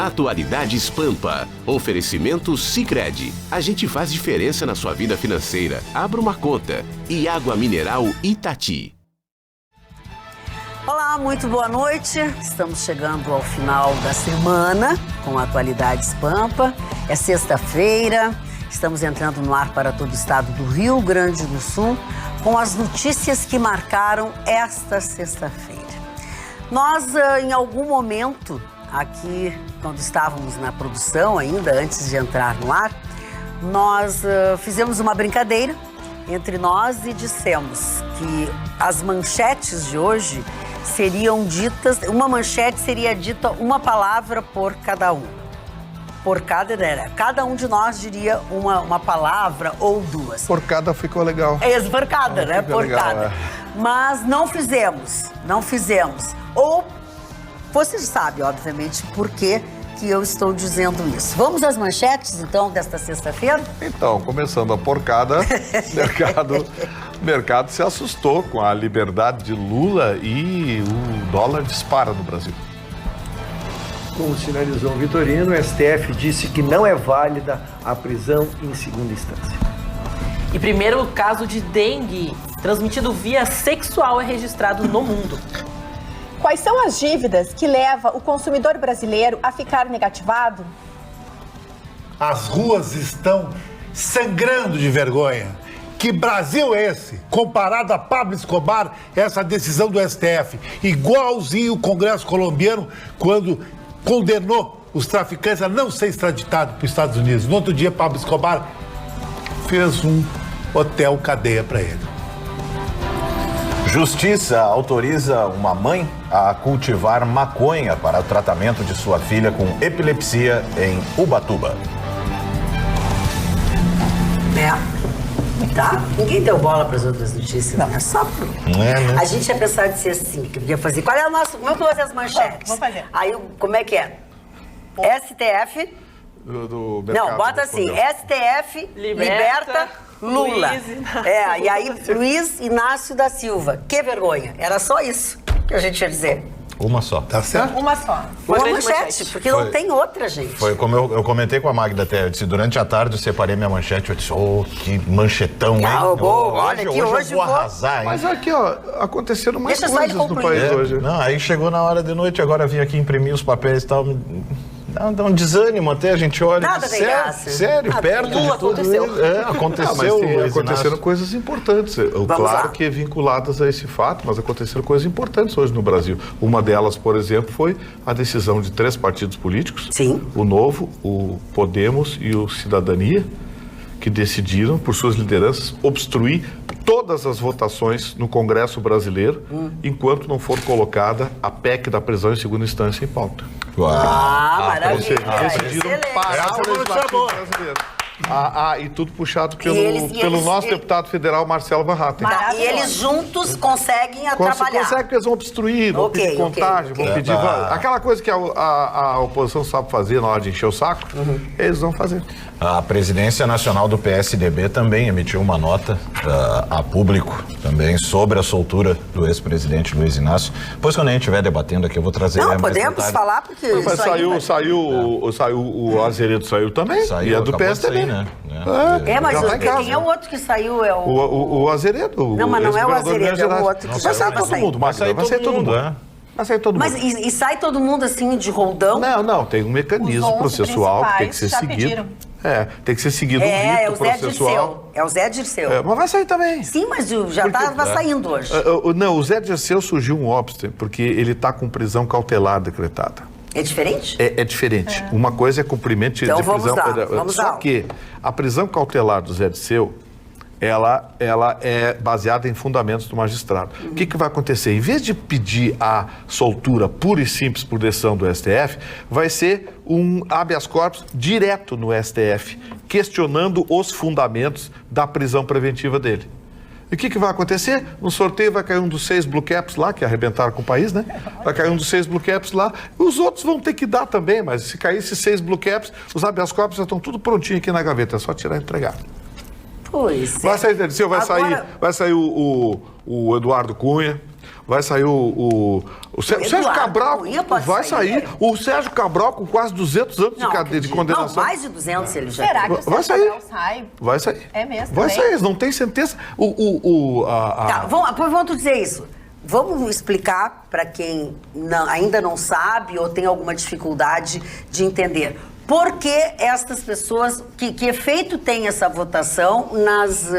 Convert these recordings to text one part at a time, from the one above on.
Atualidades Pampa. Oferecimento Sicredi. A gente faz diferença na sua vida financeira. Abra uma conta. E água mineral Itati. Olá, muito boa noite. Estamos chegando ao final da semana com Atualidades Pampa. É sexta-feira. Estamos entrando no ar para todo o estado do Rio Grande do Sul com as notícias que marcaram esta sexta-feira. Nós, em algum momento, aqui, quando estávamos na produção ainda, antes de entrar no ar, nós fizemos uma brincadeira entre nós e dissemos que as manchetes de hoje seriam ditas, uma manchete seria dita uma palavra por cada um. Cada um de nós diria uma palavra ou duas. Por cada ficou legal. Por cada, né? Por cada. É. Mas não fizemos. Ou você sabe, obviamente, por que eu estou dizendo isso. Vamos às manchetes, então, desta sexta-feira? Então, começando a porcada, o mercado se assustou com a liberdade de Lula e o dólar dispara no Brasil. Como sinalizou o Vitorino, o STF disse que não é válida a prisão em segunda instância. E primeiro caso de dengue transmitido via sexual é registrado no mundo. Quais são as dívidas que levam o consumidor brasileiro a ficar negativado? As ruas estão sangrando de vergonha. Que Brasil é esse? Comparado a Pablo Escobar, essa decisão do STF. Igualzinho o Congresso colombiano quando condenou os traficantes a não ser extraditados para os Estados Unidos. No outro dia, Pablo Escobar fez um hotel cadeia para ele. Justiça autoriza uma mãe a cultivar maconha para o tratamento de sua filha com epilepsia em Ubatuba. Tá? Ninguém deu bola para as outras notícias. Não, é só pro... A gente ia pensar de ser assim, que podia fazer. Qual é o nosso... Vamos fazer as manchetes. Vamos fazer. Aí, como é que é? STF... Não, bota assim, STF liberta Lula. E aí Luiz Inácio da Silva. Que vergonha. Era só isso que a gente ia dizer. Uma só. Tá certo? Uma só. Uma manchete, porque não tem outra, gente. Foi como eu comentei com a Magda até, eu disse, durante a tarde eu separei minha manchete, eu disse, que manchetão, hein? Olha, hoje eu vou arrasar, hein? Mas aqui, ó, aconteceram mais coisas no país hoje. Não, aí chegou na hora de noite, agora vim aqui imprimir os papéis e tal, dá um desânimo até, a gente olha. Nada tem graça. Sério, perto de tudo. Aconteceu. Aconteceram coisas importantes. Claro que vinculadas a esse fato, mas aconteceram coisas importantes hoje no Brasil. Uma delas, por exemplo, foi a decisão de 3 partidos políticos. Sim. O Novo, o Podemos e o Cidadania, que decidiram, por suas lideranças, obstruir todas as votações no Congresso brasileiro, enquanto não for colocada a PEC da prisão em segunda instância em pauta. Maravilha. Decidiram parar o legislativo brasileiro. E tudo puxado pelo nosso deputado federal, Marcelo Van Hatten. E eles juntos conseguem trabalhar. Consegue que eles vão obstruir, vão pedir contagem, vão pedir... Aquela coisa que a oposição sabe fazer na hora de encher o saco, eles vão fazer. A presidência nacional do PSDB também emitiu uma nota a público também sobre a soltura do ex-presidente Luiz Inácio. Depois, quando a gente estiver debatendo aqui, eu vou trazer... Não, podemos falar, porque... Mas saiu o Azeredo saiu também, e é do PSDB. Mas quem é o outro que saiu? É o Azeredo. Não, mas não é o Azeredo, é o outro que vai sair todo mundo, vai sair todo mundo. Vai sair todo mundo. Mas e sai todo mundo assim de roldão? Não, tem um mecanismo processual que tem que ser seguido. Tem que ser seguido um rito processual. É o Zé Dirceu. Mas vai sair também. Sim, mas já estava saindo hoje. Não, o Zé Dirceu surgiu um óbito, porque ele está com prisão cautelar decretada. É diferente? É diferente. Uma coisa é cumprimento de prisão. Vamos lá. Só que a prisão cautelar do Zé Dirceu, ela é baseada em fundamentos do magistrado. O que vai acontecer? Em vez de pedir a soltura pura e simples por decisão do STF, vai ser um habeas corpus direto no STF, questionando os fundamentos da prisão preventiva dele. E o que vai acontecer? No sorteio vai cair um dos 6 blue caps lá, que arrebentaram com o país, né? Vai cair um dos 6 blue caps lá. Os outros vão ter que dar também, mas se cair esses 6 blue caps, os habeas corpus já estão tudo prontinho aqui na gaveta. É só tirar e entregar. Pois vai sair o Eduardo Cunha, vai sair o Sérgio Cabral, Cunha pode vai sair. sair. O Sérgio Cabral com quase 200 anos de condenação. Não, mais de 200 ele já Será que o vai Sérgio sair. Cabral sai? Vai sair. É mesmo? Vai também? sair, não tem sentença. Tá, vamos dizer isso. Vamos explicar para quem ainda não sabe ou tem alguma dificuldade de entender. Por que estas pessoas, que efeito tem essa votação nas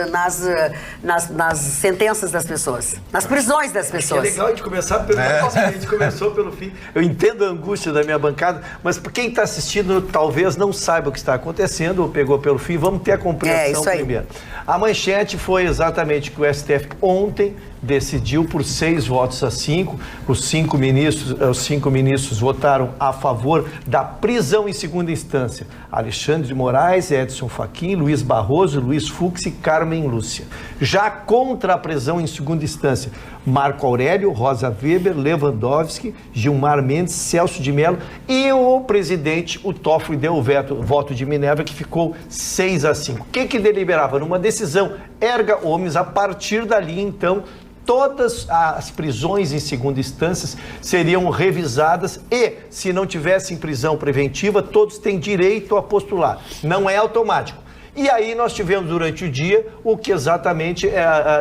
sentenças das pessoas, nas prisões das pessoas? É legal a gente começar pelo a gente começou pelo fim. Eu entendo a angústia da minha bancada, mas quem está assistindo talvez não saiba o que está acontecendo ou pegou pelo fim. Vamos ter a compreensão primeiro. A manchete foi exatamente que o STF ontem decidiu por 6 votos a 5. Os 5 ministros votaram a favor da prisão em segunda instância. Alexandre de Moraes, Edson Fachin, Luiz Barroso, Luiz Fux e Carmen Lúcia. Já contra a prisão em segunda instância, Marco Aurélio, Rosa Weber, Lewandowski, Gilmar Mendes, Celso de Mello e o presidente, o Toffoli, deu o voto de Minerva, que ficou 6 a 5. O que deliberava? Numa decisão erga omnes, a partir dali, então, todas as prisões em segunda instância seriam revisadas e, se não tivessem prisão preventiva, todos têm direito a postular. Não é automático. E aí nós tivemos durante o dia o que exatamente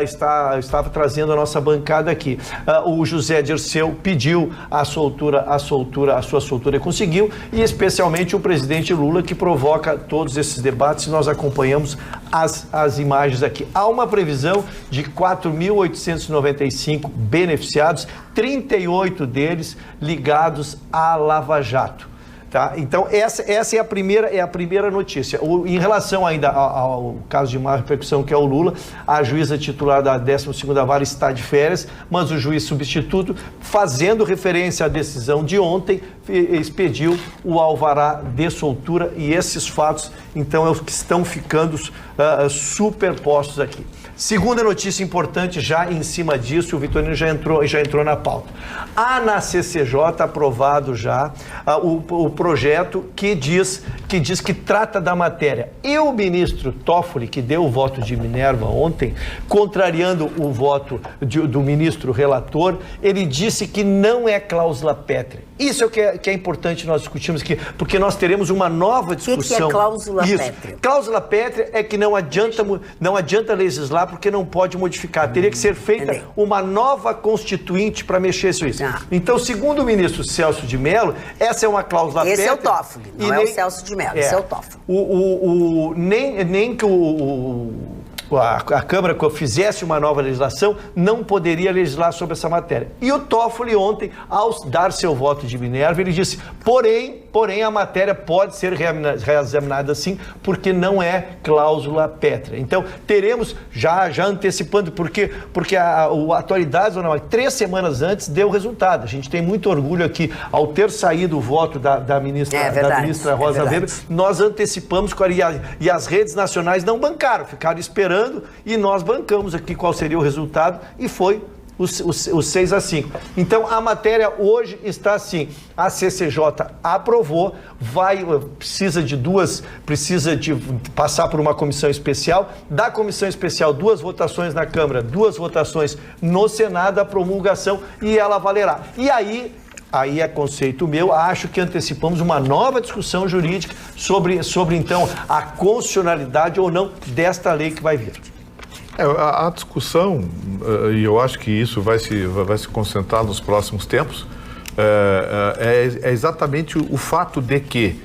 estava trazendo a nossa bancada aqui. O José Dirceu pediu a sua soltura e conseguiu, e especialmente o presidente Lula, que provoca todos esses debates, e nós acompanhamos as imagens aqui. Há uma previsão de 4.895 beneficiados, 38 deles ligados à Lava Jato. Tá? Então, essa é a primeira notícia. Em relação ainda ao caso de maior repercussão, que é o Lula, a juíza titular da 12ª Vara está de férias, mas o juiz substituto, fazendo referência à decisão de ontem, expediu o alvará de soltura, e esses fatos, então, é os que estão ficando superpostos aqui. Segunda notícia importante, já em cima disso, o Vitorino já entrou na pauta. Há na CCJ aprovado já o projeto que diz que trata da matéria. E o ministro Toffoli, que deu o voto de Minerva ontem, contrariando o voto do ministro relator, ele disse que não é cláusula pétrea. Isso é o que é importante nós discutirmos aqui, porque nós teremos uma nova discussão. O que é cláusula pétrea? Cláusula pétrea é que não adianta legislar porque não pode modificar. Teria que ser feita uma nova constituinte para mexer isso. Então, segundo o ministro Celso de Mello, essa é uma cláusula pétrea. Esse é o Toffoli, não é o Celso de Mello, esse é o Toffoli. Nem que a Câmara, quando fizesse uma nova legislação, não poderia legislar sobre essa matéria. E o Toffoli ontem, ao dar seu voto de Minerva, ele disse, porém a matéria pode ser reexaminada sim, porque não é cláusula pétrea. Então, teremos, já antecipando, porque a atualidade, 3 semanas antes, deu resultado. A gente tem muito orgulho aqui, ao ter saído o voto da ministra Rosa Weber, nós antecipamos, e as redes nacionais não bancaram, ficaram esperando, e nós bancamos aqui qual seria o resultado, e foi os 6 a 5. Então, a matéria hoje está assim, a CCJ aprovou, precisa de passar por uma comissão especial, da comissão especial 2 votações na Câmara, 2 votações no Senado, a promulgação, e ela valerá. E aí é conceito meu, acho que antecipamos uma nova discussão jurídica sobre então, a constitucionalidade ou não desta lei que vai vir. A discussão, e eu acho que isso vai se concentrar nos próximos tempos, é exatamente o fato de que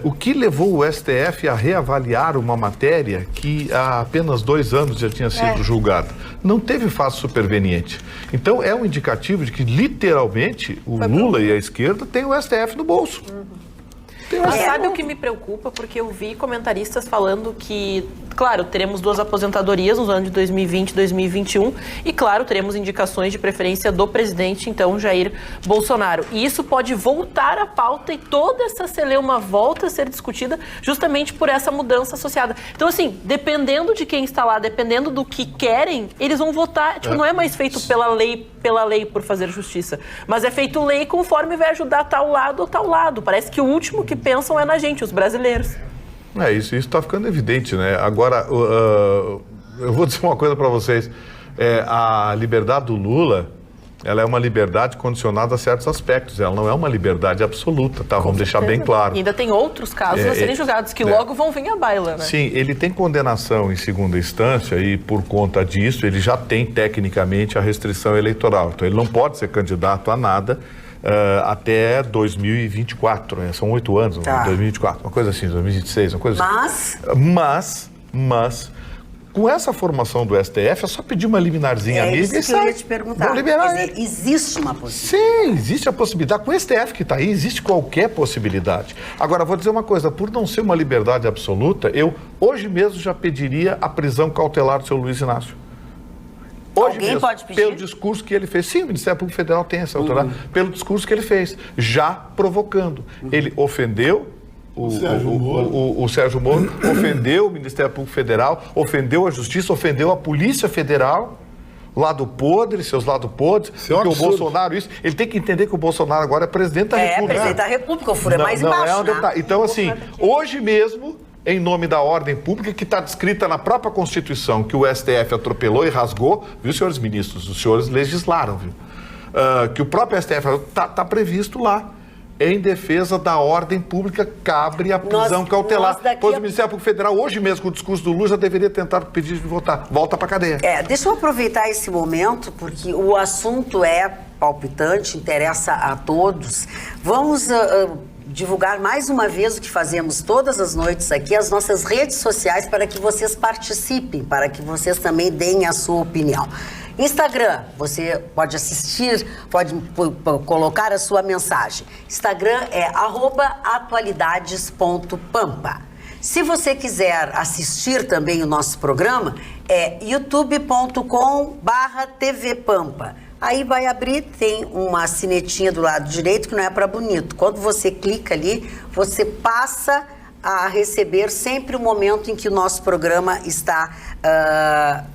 o que levou o STF a reavaliar uma matéria que há apenas 2 anos já tinha sido julgada. Não teve fato superveniente. Então, é um indicativo de que, literalmente, o Lula e a esquerda têm o STF no bolso. Mas sabe o que me preocupa? Porque eu vi comentaristas falando que, claro, teremos 2 aposentadorias nos anos de 2020 e 2021 e, claro, teremos indicações de preferência do presidente, então, Jair Bolsonaro. E isso pode voltar à pauta e toda essa celeuma volta a ser discutida justamente por essa mudança associada. Então, assim, dependendo de quem está lá, dependendo do que querem, eles vão votar. Tipo, não é mais feito pela lei por fazer justiça, mas é feito lei conforme vai ajudar tal lado ou tal lado. Parece que o último que pensam é na gente, os brasileiros. Isso está ficando evidente, né? Agora, eu vou dizer uma coisa para vocês. A liberdade do Lula Ela é uma liberdade condicionada a certos aspectos. Ela não é uma liberdade absoluta, tá? Vamos deixar bem claro. E ainda tem outros casos a serem julgados que logo vão vir à baila, né? Sim, ele tem condenação em segunda instância e por conta disso ele já tem tecnicamente a restrição eleitoral. Então ele não pode ser candidato a nada até 2024. Né? São 8 anos, 2024, uma coisa assim, 2026, uma coisa assim. Mas com essa formação do STF, é só pedir uma liminarzinha ali. Isso que eu ia te perguntar. Liberar, quer dizer, existe uma possibilidade? Sim, existe a possibilidade. Com o STF que está aí, existe qualquer possibilidade. Agora, vou dizer uma coisa, por não ser uma liberdade absoluta, eu hoje mesmo já pediria a prisão cautelar do seu Luiz Inácio. Hoje Alguém mesmo, pode pedir? pelo discurso que ele fez. Sim, o Ministério Público Federal tem essa autoridade. Pelo discurso que ele fez, já provocando. Ele ofendeu o Sérgio Moro, ofendeu o Ministério Público Federal, ofendeu a Justiça, ofendeu a Polícia Federal, lado podre, seus lados podres, porque o Bolsonaro, ele tem que entender que o Bolsonaro agora é presidente da República. É, presidente da República, o furo é mais embaixo, né? Então, assim, hoje mesmo, em nome da ordem pública, que está descrita na própria Constituição, que o STF atropelou e rasgou, viu, senhores ministros? Os senhores legislaram, viu? Que o próprio STF está previsto lá. Em defesa da ordem pública, cabe a prisão cautelar. Pois o Ministério Público Federal, hoje mesmo, com o discurso do Lula, já deveria tentar pedir de voltar. Volta para a cadeia. Deixa eu aproveitar esse momento, porque o assunto é palpitante, interessa a todos. Vamos divulgar mais uma vez o que fazemos todas as noites aqui, as nossas redes sociais, para que vocês participem, para que vocês também deem a sua opinião. Instagram, você pode assistir, pode colocar a sua mensagem. Instagram é @atualidades.pampa. Se você quiser assistir também o nosso programa, é youtube.com/tvpampa. Aí vai abrir, tem uma sinetinha do lado direito que não é para bonito. Quando você clica ali, você passa a receber sempre o momento em que o nosso programa está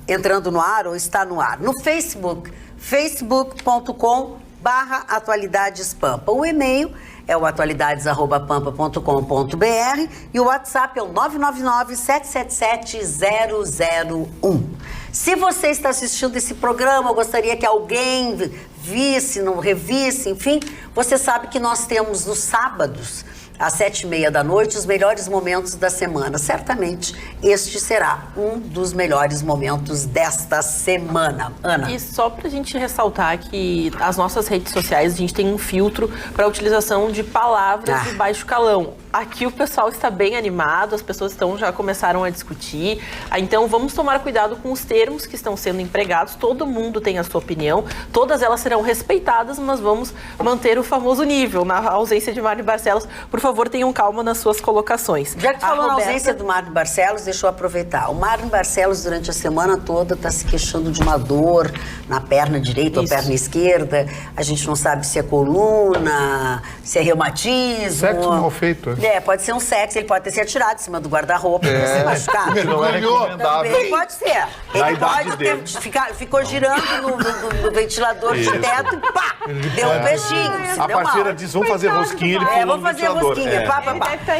entrando no ar ou está no ar. No Facebook, facebook.com/atualidadespampa. O e-mail é o atualidades@pampa.com.br e o WhatsApp é o 999-777-001. Se você está assistindo esse programa, eu gostaria que alguém visse, não revisse, enfim, você sabe que nós temos nos sábados, às 7h30 da noite, os melhores momentos da semana. Certamente este será um dos melhores momentos desta semana. Ana. E só para a gente ressaltar que as nossas redes sociais, a gente tem um filtro para a utilização de palavras de baixo calão. Aqui o pessoal está bem animado, as pessoas já começaram a discutir. Então vamos tomar cuidado com os termos que estão sendo empregados. Todo mundo tem a sua opinião, todas elas serão respeitadas, mas vamos manter o famoso nível. Na ausência de Mário Barcelos, por favor, tenham calma nas suas colocações. Já que falou na ausência do Mário Barcelos, deixa eu aproveitar. O Mário Barcelos, durante a semana toda, está se queixando de uma dor na perna direita ou perna esquerda. A gente não sabe se é coluna, se é reumatismo. Sexo mal feito, pode ser um sexo, ele pode ter se atirado em cima do guarda-roupa para se machucar. Não é recomendável. Também pode ser. Ele pode ter ficou girando no ventilador de teto e pá! Deu um beijinho. A parceira diz, vamos fazer rosquinha, ele pulou no ventilador.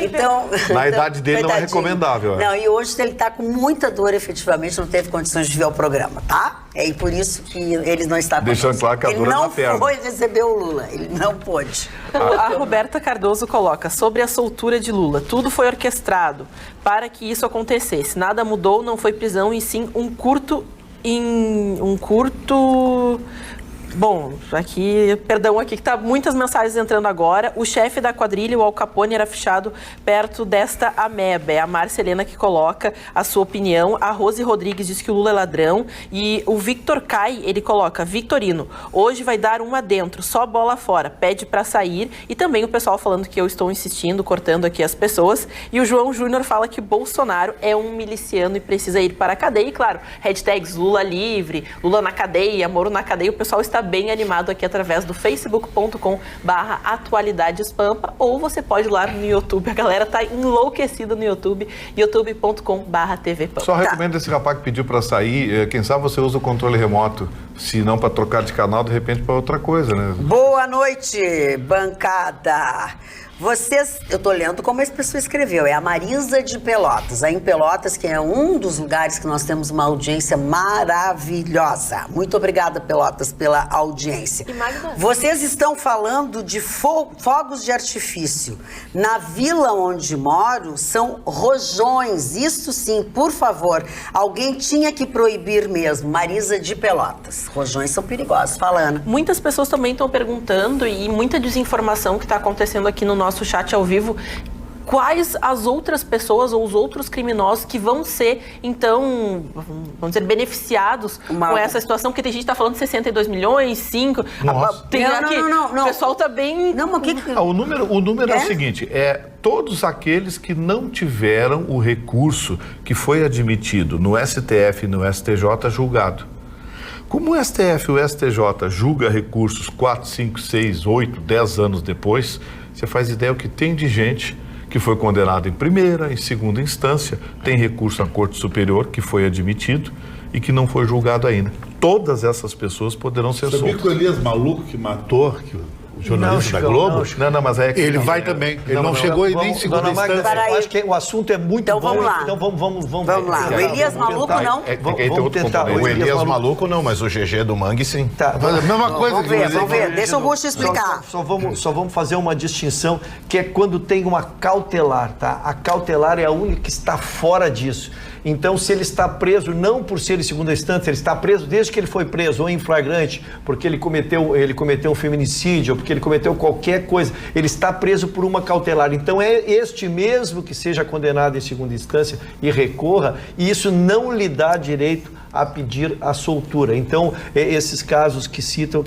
Então, na idade dele não é recomendável. Não, e hoje ele está com muita dor, efetivamente, não teve condições de ver o programa, tá? E por isso que ele não está com Deixando claro que a dor é na perna. Ele não foi receber o Lula, ele não pôde. A Roberta Cardoso coloca, sobre a soltura de Lula, tudo foi orquestrado para que isso acontecesse. Nada mudou, não foi prisão, e sim um curto... Bom, perdão aqui que tá muitas mensagens entrando agora. O chefe da quadrilha, o Al Capone, era fichado perto desta ameba. É a Márcia Helena que coloca a sua opinião. A Rose Rodrigues diz que o Lula é ladrão. E o Victor Cai, ele coloca, Victorino, hoje vai dar uma dentro, só bola fora, pede pra sair. E também o pessoal falando que eu estou insistindo, cortando aqui as pessoas. E o João Júnior fala que Bolsonaro é um miliciano e precisa ir para a cadeia. E claro, hashtags Lula livre, Lula na cadeia, Moro na cadeia. O pessoal está bem animado aqui através do facebook.com/atualidadespampa, ou você pode ir lá no YouTube. A galera tá enlouquecida no YouTube, youtube.com/tvpampa. Só recomendo esse rapaz que pediu para sair, quem sabe você usa o controle remoto Se não para trocar de canal, de repente para outra coisa, né? Boa noite, bancada. Eu tô lendo como essa pessoa escreveu, é a Marisa de Pelotas, aí em Pelotas, que é um dos lugares que nós temos uma audiência maravilhosa. Muito obrigada, Pelotas, pela audiência. Vocês estão falando de fogos de artifício. Na vila onde moro, são rojões, isso sim, por favor, alguém tinha que proibir mesmo. Marisa de Pelotas, rojões são perigosos, falando. Muitas pessoas também estão perguntando, e muita desinformação que está acontecendo aqui no nosso chat ao vivo, quais as outras pessoas ou os outros criminosos que vão ser, então, vamos dizer, beneficiados com essa situação, porque tem gente que está falando de 62 milhões, 5... Nossa. Não. O pessoal está bem... Não, mas o número é o seguinte, todos aqueles que não tiveram o recurso que foi admitido no STF e no STJ julgado. Como o STF e o STJ julga recursos 4, 5, 6, 8, 10 anos depois, você faz ideia o que tem de gente que foi condenado em primeira, em segunda instância, tem recurso à Corte Superior que foi admitido e que não foi julgado ainda. Todas essas pessoas poderão ser soltas. Sabia que o Elias Maluco que matou o jornalista da Globo? Não, mas é que ele vai também. Ele não chegou nem em segunda instância. Eu acho que o assunto é muito então, bom. Vamos lá. Então vamos lá. O Elias Maluco não. Vamos tentar. O Elias Maluco não, mas o GG do Mangue sim. Tá, mas a mesma coisa. Vamos ver. Deixa o Augusto explicar. Só vamos fazer uma distinção, que é quando tem uma cautelar, tá? A cautelar é a única que está fora disso. Então, se ele está preso, não por ser em segunda instância, ele está preso desde que ele foi preso, ou em flagrante, porque ele cometeu um feminicídio, ou porque ele cometeu qualquer coisa, ele está preso por uma cautelar. Então, é este mesmo que seja condenado em segunda instância e recorra, e isso não lhe dá direito a pedir a soltura. Então, esses casos que citam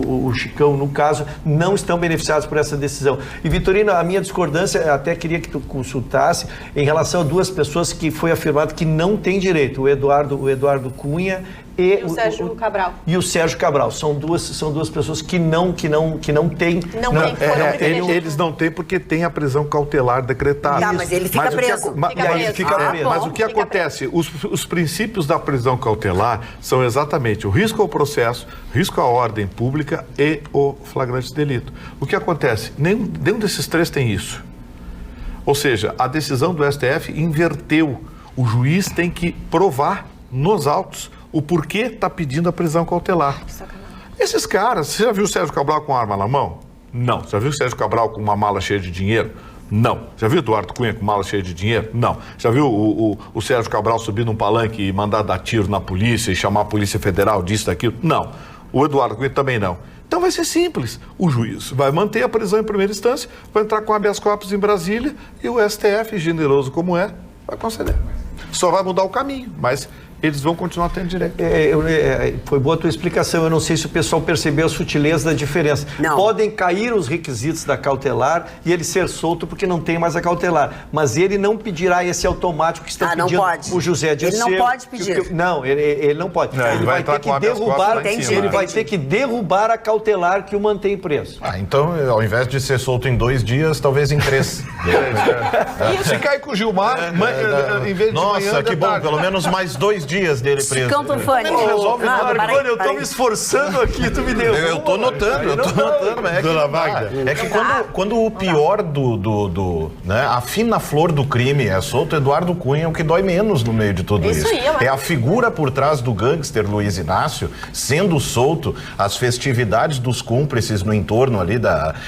o Chicão, no caso, não estão beneficiados por essa decisão. E, Vitorino, a minha discordância, até queria que tu consultasse, em relação a duas pessoas que foi afirmado que não têm direito, o Eduardo Cunha e o Sérgio Cabral. E o Sérgio Cabral. São duas pessoas que não têm. Eles não têm porque tem a prisão cautelar decretada. Tá, mas ele fica preso. Mas o que acontece? Os princípios da prisão cautelar são exatamente o risco ao processo, risco à ordem pública e o flagrante delito. O que acontece? Nenhum desses três tem isso. Ou seja, a decisão do STF inverteu. O juiz tem que provar nos autos o porquê está pedindo a prisão cautelar. Esses caras, você já viu o Sérgio Cabral com arma na mão? Não. Já viu o Sérgio Cabral com uma mala cheia de dinheiro? Não. Já viu o Eduardo Cunha com mala cheia de dinheiro? Não. Já viu o Sérgio Cabral subir num palanque e mandar dar tiro na polícia e chamar a Polícia Federal disso, daquilo? Não. O Eduardo Cunha também não. Então vai ser simples. O juiz vai manter a prisão em primeira instância, vai entrar com habeas corpus em Brasília e o STF, generoso como é, vai conceder. Só vai mudar o caminho, mas eles vão continuar tendo direito. Foi boa a tua explicação. Eu não sei se o pessoal percebeu a sutileza da diferença. Não. Podem cair os requisitos da cautelar e ele ser solto porque não tem mais a cautelar. Mas ele não pedirá esse automático que estão pedindo o José Dirceu. Ele não pode pedir. Não, ele não pode. Não, ele vai ter que derrubar. Ele vai ter que derrubar a cautelar que o mantém preso. Então, ao invés de ser solto em 2 dias, talvez em 3. Se cair com o Gilmar, em vez de nossa, que bom, pelo menos mais 2 dias dele preso. Chicão Tufani. Marconi, eu tô me esforçando aqui, tu me deu. Eu tô notando. Dona Magda. É que quando o pior né, a fina flor do crime é solto, Eduardo Cunha é o que dói menos no meio de tudo isso. É a figura por trás do gangster Luiz Inácio sendo solto, as festividades dos cúmplices no entorno ali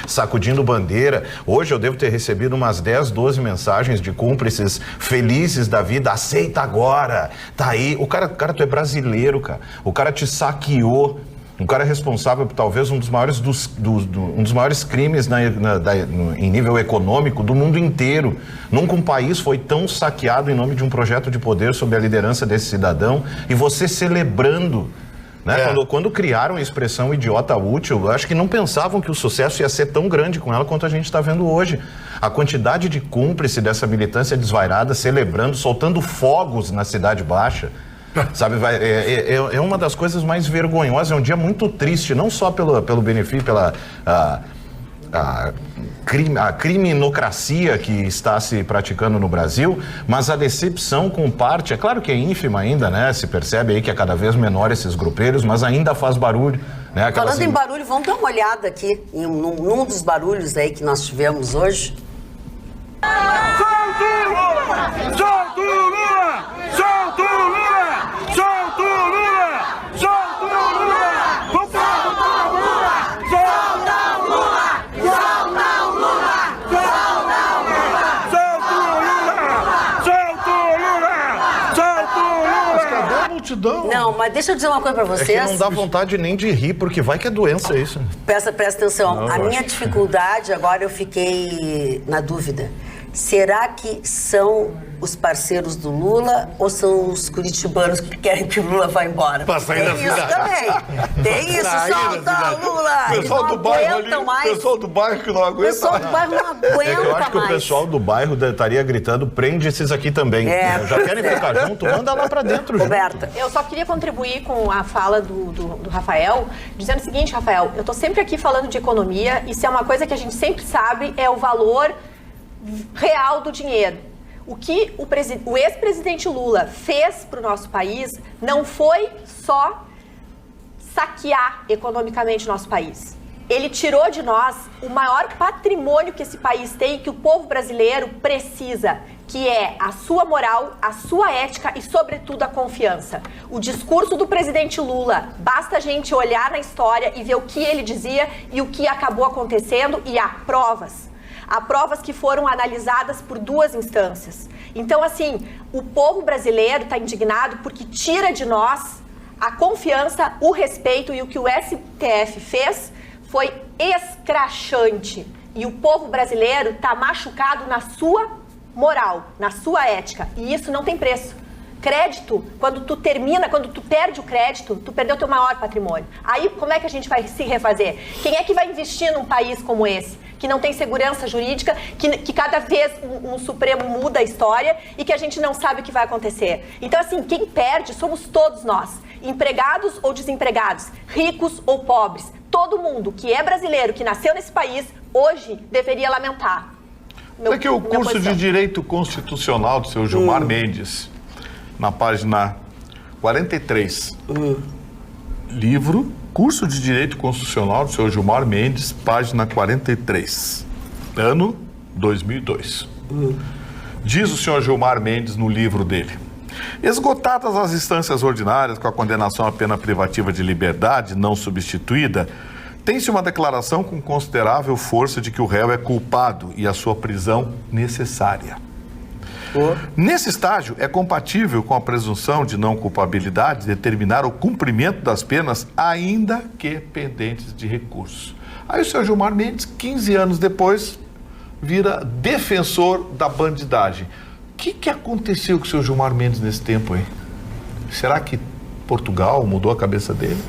sacudindo bandeira. Hoje eu devo ter recebido umas 10, 12 mensagens de cúmplices felizes da vida. Aceita agora, tá aí. O cara, tu é brasileiro, cara. O cara te saqueou. Um cara responsável por talvez um dos maiores crimes em nível econômico do mundo inteiro. Nunca um país foi tão saqueado em nome de um projeto de poder sob a liderança desse cidadão. E você celebrando, né? Quando criaram a expressão idiota útil, eu acho que não pensavam que o sucesso ia ser tão grande com ela quanto a gente está vendo hoje. A quantidade de cúmplice dessa militância desvairada, celebrando, soltando fogos na Cidade Baixa, sabe? É uma das coisas mais vergonhosas. É um dia muito triste, não só pelo benefício, criminocracia que está se praticando no Brasil, mas a decepção com parte, é claro que é ínfima ainda, né? Se percebe aí que é cada vez menor esses grupeiros, mas ainda faz barulho, né? Falando em barulho, vamos dar uma olhada aqui num dos barulhos aí que nós tivemos hoje. Solta o Lula! Solta o Lula! Solta o Lula! Solta o Lula! Solta o Lula! Solta o Lula! Solta o Lula! Solta o Lula! Solta o Lula! Solta o Lula! Solta o Lula! Mas cadê a multidão? Não, mas deixa eu dizer uma coisa pra vocês. É que não dá vontade nem de rir, porque vai que é doença isso. Presta atenção. A minha dificuldade, agora eu fiquei na dúvida. Será que são os parceiros do Lula ou são os curitibanos que querem que o Lula vá embora? Tem isso também. Tem isso, solta o Lula. O pessoal do bairro ali, o pessoal do bairro que não aguenta. O pessoal do bairro não aguenta mais. Eu acho que o pessoal do bairro estaria gritando, prende esses aqui também. Já querem ficar junto? Manda lá pra dentro, Roberta. Eu só queria contribuir com a fala do Rafael, dizendo o seguinte, Rafael, eu tô sempre aqui falando de economia e se é uma coisa que a gente sempre sabe é o valor real do dinheiro. O que o ex-presidente Lula fez para o nosso país não foi só saquear economicamente o nosso país. Ele tirou de nós o maior patrimônio que esse país tem, que o povo brasileiro precisa, que é a sua moral, a sua ética e, sobretudo, a confiança. O discurso do presidente Lula, basta a gente olhar na história e ver o que ele dizia e o que acabou acontecendo, e há provas. Há provas que foram analisadas por 2 instâncias. Então, assim, o povo brasileiro está indignado porque tira de nós a confiança, o respeito, e o que o STF fez foi escrachante. E o povo brasileiro está machucado na sua moral, na sua ética. E isso não tem preço. Crédito, quando tu perde o crédito, tu perdeu teu maior patrimônio. Aí, como é que a gente vai se refazer? Quem é que vai investir num país como esse, que não tem segurança jurídica, que cada vez um Supremo muda a história e que a gente não sabe o que vai acontecer? Então, assim, quem perde somos todos nós, empregados ou desempregados, ricos ou pobres. Todo mundo que é brasileiro, que nasceu nesse país, hoje deveria lamentar. É que o curso de Direito Constitucional do seu Gilmar Mendes, na página 43, livro, Curso de Direito Constitucional do seu Gilmar Mendes, página 43, ano 2002. Diz o senhor Gilmar Mendes no livro dele: esgotadas as instâncias ordinárias com a condenação à pena privativa de liberdade não substituída, tem-se uma declaração com considerável força de que o réu é culpado e a sua prisão necessária. Nesse estágio, é compatível com a presunção de não culpabilidade determinar o cumprimento das penas, ainda que pendentes de recurso. Aí o senhor Gilmar Mendes, 15 anos depois, vira defensor da bandidagem. O que aconteceu com o senhor Gilmar Mendes nesse tempo aí? Será que Portugal mudou a cabeça dele?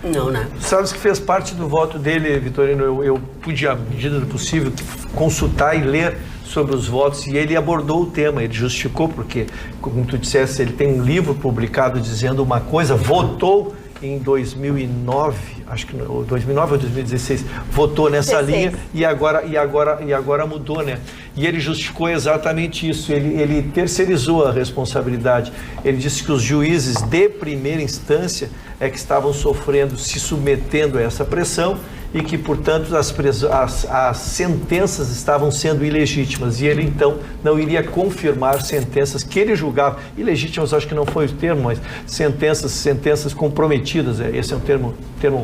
Não, né? Sabes que fez parte do voto dele, Vitorino, eu pude, à medida do possível, consultar e ler sobre os votos, e ele abordou o tema, ele justificou, porque, como tu disseste, ele tem um livro publicado dizendo uma coisa, votou em 2009, acho que 2009 ou 2016, votou nessa 16. Linha e agora mudou, né? E ele justificou exatamente isso, ele terceirizou a responsabilidade. Ele disse que os juízes de primeira instância é que estavam sofrendo, se submetendo a essa pressão e que, portanto, as sentenças estavam sendo ilegítimas. E ele, então, não iria confirmar sentenças que ele julgava ilegítimas, acho que não foi o termo, mas sentenças comprometidas. Esse é um termo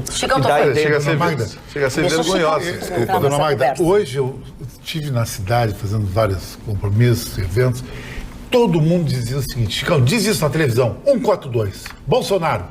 chega a ser vergonhoso. Dona Magda, hoje eu estive na cidade fazendo vários compromissos, eventos. Todo mundo dizia o seguinte: Chicão, diz isso na televisão, 142, Bolsonaro,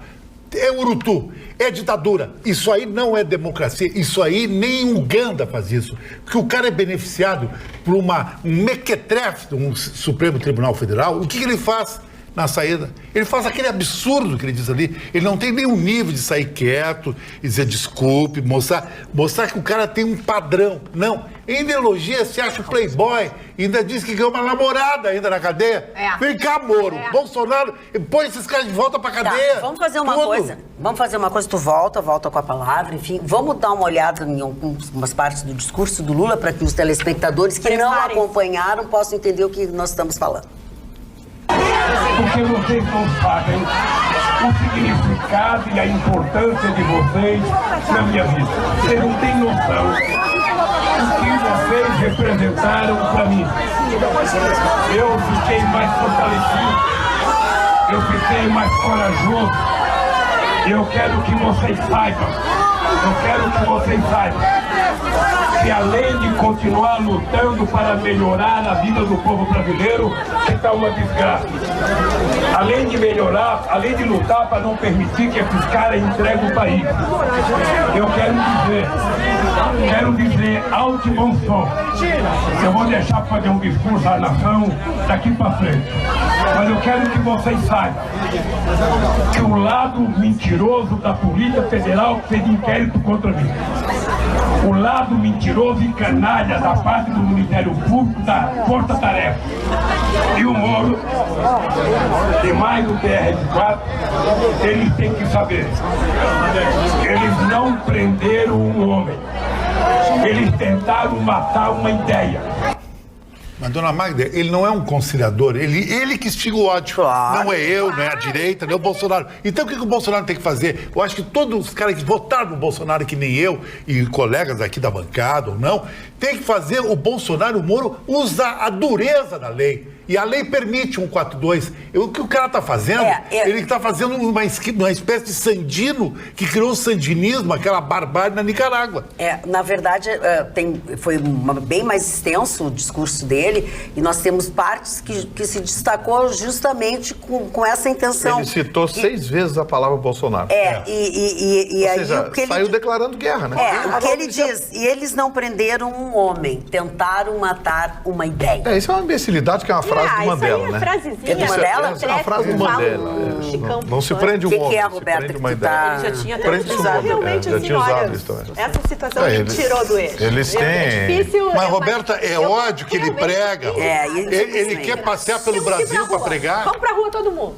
é Urutu, é ditadura. Isso aí não é democracia, isso aí nem Uganda faz isso. Porque o cara é beneficiado por um mequetrefe de um Supremo Tribunal Federal. O que ele faz? na saída. Ele faz aquele absurdo que ele diz ali. Ele não tem nenhum nível de sair quieto e dizer desculpe, mostrar que o cara tem um padrão. Não. Ainda elogia, se acha playboy, ainda diz que ganhou uma namorada ainda na cadeia. Vem cá, Moro. Bolsonaro, põe esses caras de volta pra cadeia. Vamos fazer uma coisa. Vamos fazer uma coisa. Tu volta com a palavra, enfim. Vamos dar uma olhada em algumas partes do discurso do Lula para que os telespectadores que não acompanharam possam entender o que nós estamos falando. Porque vocês não sabem o significado e a importância de vocês na minha vida. Vocês não têm noção do que vocês representaram para mim. Eu fiquei mais fortalecido, eu fiquei mais corajoso. Eu quero que vocês saibam, que além de continuar lutando para melhorar a vida do povo brasileiro, que está uma desgraça. Além de melhorar, além de lutar para não permitir que esses caras entreguem o país. Eu quero dizer alto e bom som. Eu vou deixar para fazer um discurso à nação daqui para frente. Mas eu quero que vocês saibam que o lado mentiroso da Polícia Federal fez inquérito contra mim. O lado mentiroso e canalha da parte do Ministério Público, da Força Tarefa. E o Moro, e mais o TRF4, eles têm que saber. Eles não prenderam um homem. Eles tentaram matar uma ideia. Mas, dona Magda, ele não é um conciliador, ele que instiga o ódio. Claro. Não é eu, não é a direita, não é o Bolsonaro. Então o que o Bolsonaro tem que fazer? Eu acho que todos os caras que votaram no Bolsonaro, que nem eu e colegas aqui da bancada ou não, tem que fazer o Bolsonaro, o Moro, usar a dureza da lei. E a lei permite 142. O que o cara está fazendo, ele está fazendo uma espécie de sandino que criou o sandinismo, aquela barbárie na Nicarágua. Na verdade, foi bem mais extenso o discurso dele e nós temos partes que se destacou justamente com essa intenção. Ele citou 6 vezes a palavra Bolsonaro. E aí seja, o que ele saiu declarando guerra, né? O que ele diz, e eles não prenderam um homem, tentaram matar uma ideia. Isso é uma imbecilidade, que é uma frase do Mandela, né? É do Mandela? É uma frase do Mandela. Não se prende um homem. O que é, Roberta, que tu tá... Ele já tinha até utilizado. Realmente, assim, olha, essa situação me tirou do eixo. Eles têm... É difícil... Mas, Roberta, é ódio que ele prega. Ele quer passear pelo Brasil para pregar. Vamos pra rua todo mundo.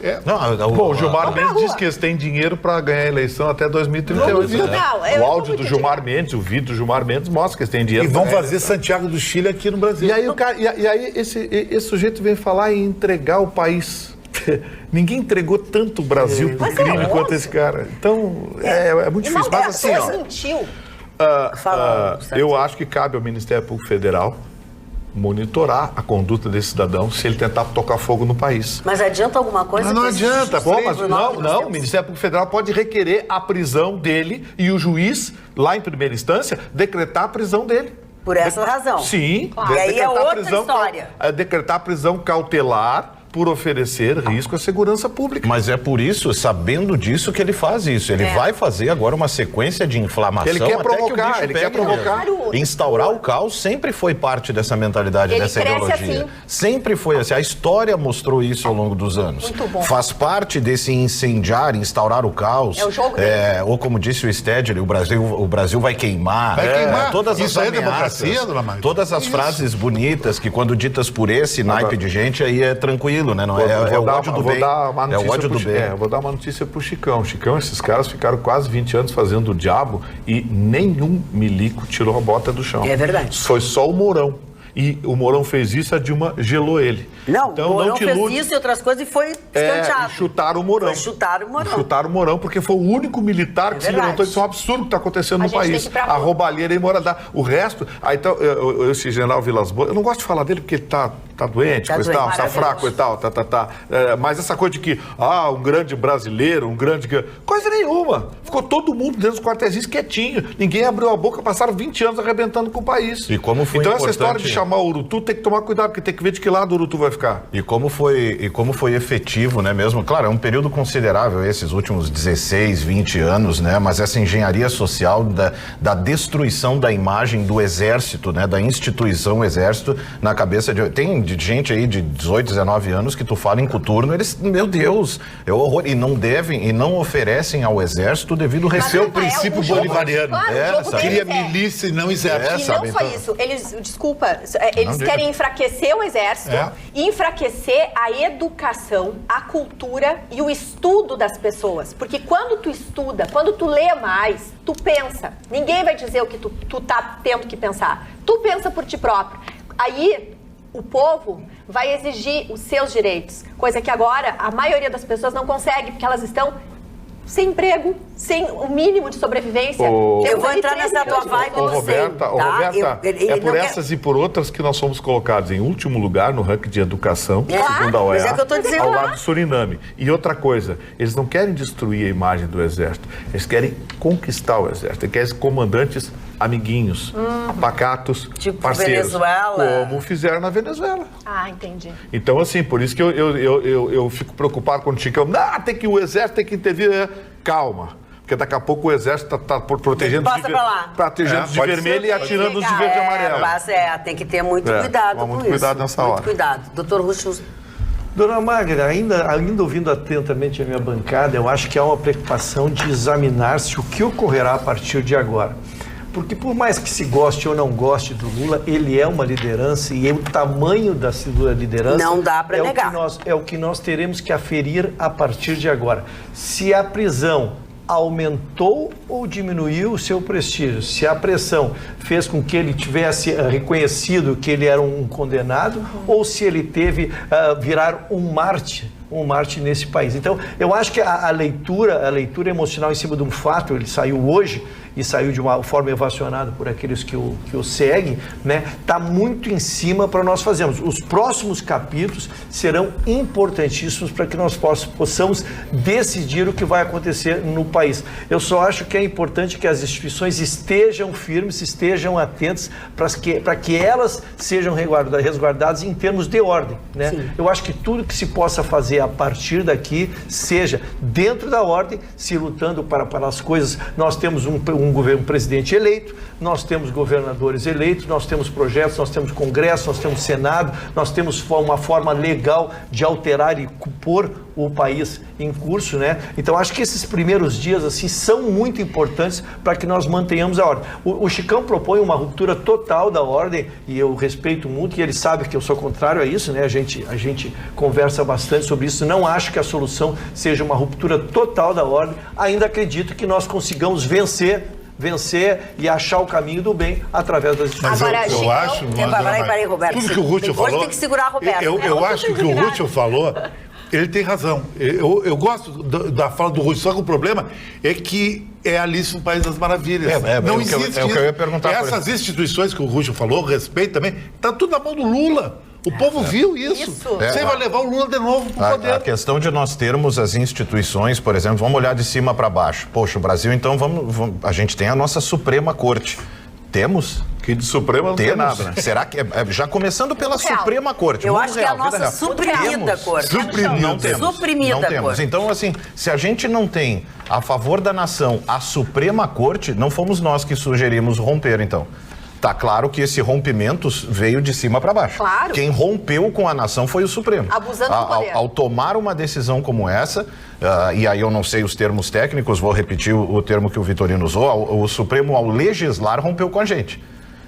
Bom, o Gilmar Mendes diz que eles têm dinheiro para ganhar a eleição até 2038. O áudio do Gilmar Mendes, o vídeo do Gilmar Mendes mostra que eles têm dinheiro. E vão fazer Santiago do Chile aqui no Brasil. E aí, esse sujeito vem falar em entregar o país. Ninguém entregou tanto o Brasil pro crime quanto esse cara. Então, é muito difícil. Mas assim, eu acho que cabe ao Ministério Público Federal monitorar a conduta desse cidadão se ele tentar tocar fogo no país. Mas adianta alguma coisa? Não adianta. O Ministério Público Federal pode requerer a prisão dele e o juiz, lá em primeira instância, decretar a prisão dele. Por essa razão. Sim. Claro. E aí é outra história. Decretar prisão cautelar por oferecer risco à segurança pública. Mas é por isso, sabendo disso, que ele faz isso. Ele vai fazer agora uma sequência de inflamação. Ele quer até provocar, que o bicho quer provocar. Instaurar o caos sempre foi parte dessa mentalidade, dessa ideologia. Assim. Sempre foi assim. A história mostrou isso ao longo dos anos. Muito bom. Faz parte desse incendiar, instaurar o caos. É o jogo ou como disse o Stedley, o Brasil vai queimar. Vai queimar. Todas isso as é democracia, dona Maria? Todas as frases bonitas que, quando ditas por esse naipe de gente, aí é tranquilo. Né? Não é o ódio do bem. É o ódio do bem. Vou dar uma notícia pro Chicão. Chicão, esses caras ficaram quase 20 anos fazendo o diabo e nenhum milico tirou a bota do chão. É verdade. Foi só o Mourão. E o Mourão fez isso, a Dilma gelou ele. Não, então, o Mourão fez isso e outras coisas e foi escanteado. Chutaram o Mourão. Chutaram o Mourão, porque foi o único militar que se levantou e disse: é um absurdo que está acontecendo no país. A roubalheira e morada. O resto, então, esse general Vilas Boas, eu não gosto de falar dele porque ele tá doente, coisa e tal, está fraco e tal, mas essa coisa de que, um grande brasileiro, coisa nenhuma. Ficou todo mundo dentro dos quartéis quietinho. Ninguém abriu a boca, passaram 20 anos arrebentando com o país. E como foi então importante... essa história de chamar o Urutu tem que tomar cuidado, porque tem que ver de que lado o Urutu vai ficar. E como foi efetivo, né, mesmo? Claro, é um período considerável esses últimos 16, 20 anos, né? Mas essa engenharia social da destruição da imagem do Exército, né? Da instituição Exército na cabeça de... Tem de gente aí de 18, 19 anos que tu fala em coturno, eles, meu Deus, é horror. E não devem, e não oferecem ao exército devido respeito. É o princípio bolivariano. Claro, queria milícia e não exército. E não só isso, eles, desculpa, eles querem enfraquecer o exército e enfraquecer a educação, a cultura e o estudo das pessoas. Porque quando tu estuda, quando tu lê mais, tu pensa. Ninguém vai dizer o que tu tá tendo que pensar. Tu pensa por ti próprio. Aí o povo vai exigir os seus direitos, coisa que agora a maioria das pessoas não consegue, porque elas estão sem emprego, sem o mínimo de sobrevivência. Eu vou entrar nessa tua vibe. Roberta, é por essas e por outras que nós somos colocados em último lugar no ranking de educação, segundo a OEA, ao lado do Suriname. E outra coisa, eles não querem destruir a imagem do exército, eles querem conquistar o exército, eles querem comandantes amiguinhos, pacatos, tipo parceiros, Venezuela. Como fizeram na Venezuela. Entendi. Então, assim, por isso que eu fico preocupado quando chega, o exército tem que intervir. Calma, porque daqui a pouco o exército está protegendo os de vermelho e atirando os de verde e amarelo. Tem que ter muito cuidado com isso. Cuidado nessa hora. Muito cuidado. Doutor Rucho. Dona Magda, ainda ouvindo atentamente a minha bancada, eu acho que há uma preocupação de examinar-se o que ocorrerá a partir de agora. Porque por mais que se goste ou não goste do Lula, ele é uma liderança e o tamanho da liderança... Não dá para negar. É o que nós teremos que aferir a partir de agora. Se a prisão aumentou ou diminuiu o seu prestígio, se a pressão fez com que ele tivesse reconhecido que ele era um condenado, ou se ele teve virar um mártir nesse país. Então, eu acho que a leitura emocional em cima de um fato, ele saiu hoje e saiu de uma forma evacionada por aqueles que o seguem, né? Está muito em cima para nós fazermos. Os próximos capítulos serão importantíssimos para que nós possamos decidir o que vai acontecer no país. Eu só acho que é importante que as instituições estejam firmes, estejam atentas para que elas sejam resguardadas em termos de ordem, né? Sim. Eu acho que tudo que se possa fazer a partir daqui seja dentro da ordem, se lutando para as coisas. Nós temos um presidente eleito, nós temos governadores eleitos, nós temos projetos, nós temos Congresso, nós temos Senado, nós temos uma forma legal de alterar e pôr o país em curso, né? Então, acho que esses primeiros dias, assim, são muito importantes para que nós mantenhamos a ordem. O Chicão propõe uma ruptura total da ordem, e eu respeito muito, e ele sabe que eu sou contrário a isso, né? A gente conversa bastante sobre isso. Não acho que a solução seja uma ruptura total da ordem. Ainda acredito que nós consigamos vencer e achar o caminho do bem através das instituições. Agora, eu acho... Peraí, Roberto. Tudo que o Rússio falou... Tem que segurar, Roberto. Eu acho que o que o Rússio falou... Ele tem razão. Eu gosto da fala do Rússio, só que o problema é que é Alice no País das Maravilhas. Não existe isso. É o que eu ia perguntar. Essas instituições que o Rússio falou, respeito também, está tudo na mão do Lula. O povo viu isso. Você vai levar o Lula de novo para o poder. A questão de nós termos as instituições, por exemplo, vamos olhar de cima para baixo. Poxa, o Brasil, então, a gente tem a nossa Suprema Corte. Temos? Que de Suprema não tem nada, né? Será que, já começando pela Suprema Corte. Eu acho que é a nossa suprimida Corte. Não temos. Então, assim, se a gente não tem a favor da nação a Suprema Corte, não fomos nós que sugerimos romper, então. Tá claro que esse rompimento veio de cima para baixo. Claro. Quem rompeu com a nação foi o Supremo. Abusando do poder. Ao tomar uma decisão como essa, e aí eu não sei os termos técnicos, vou repetir o termo que o Vitorino usou, o Supremo, ao legislar, rompeu com a gente.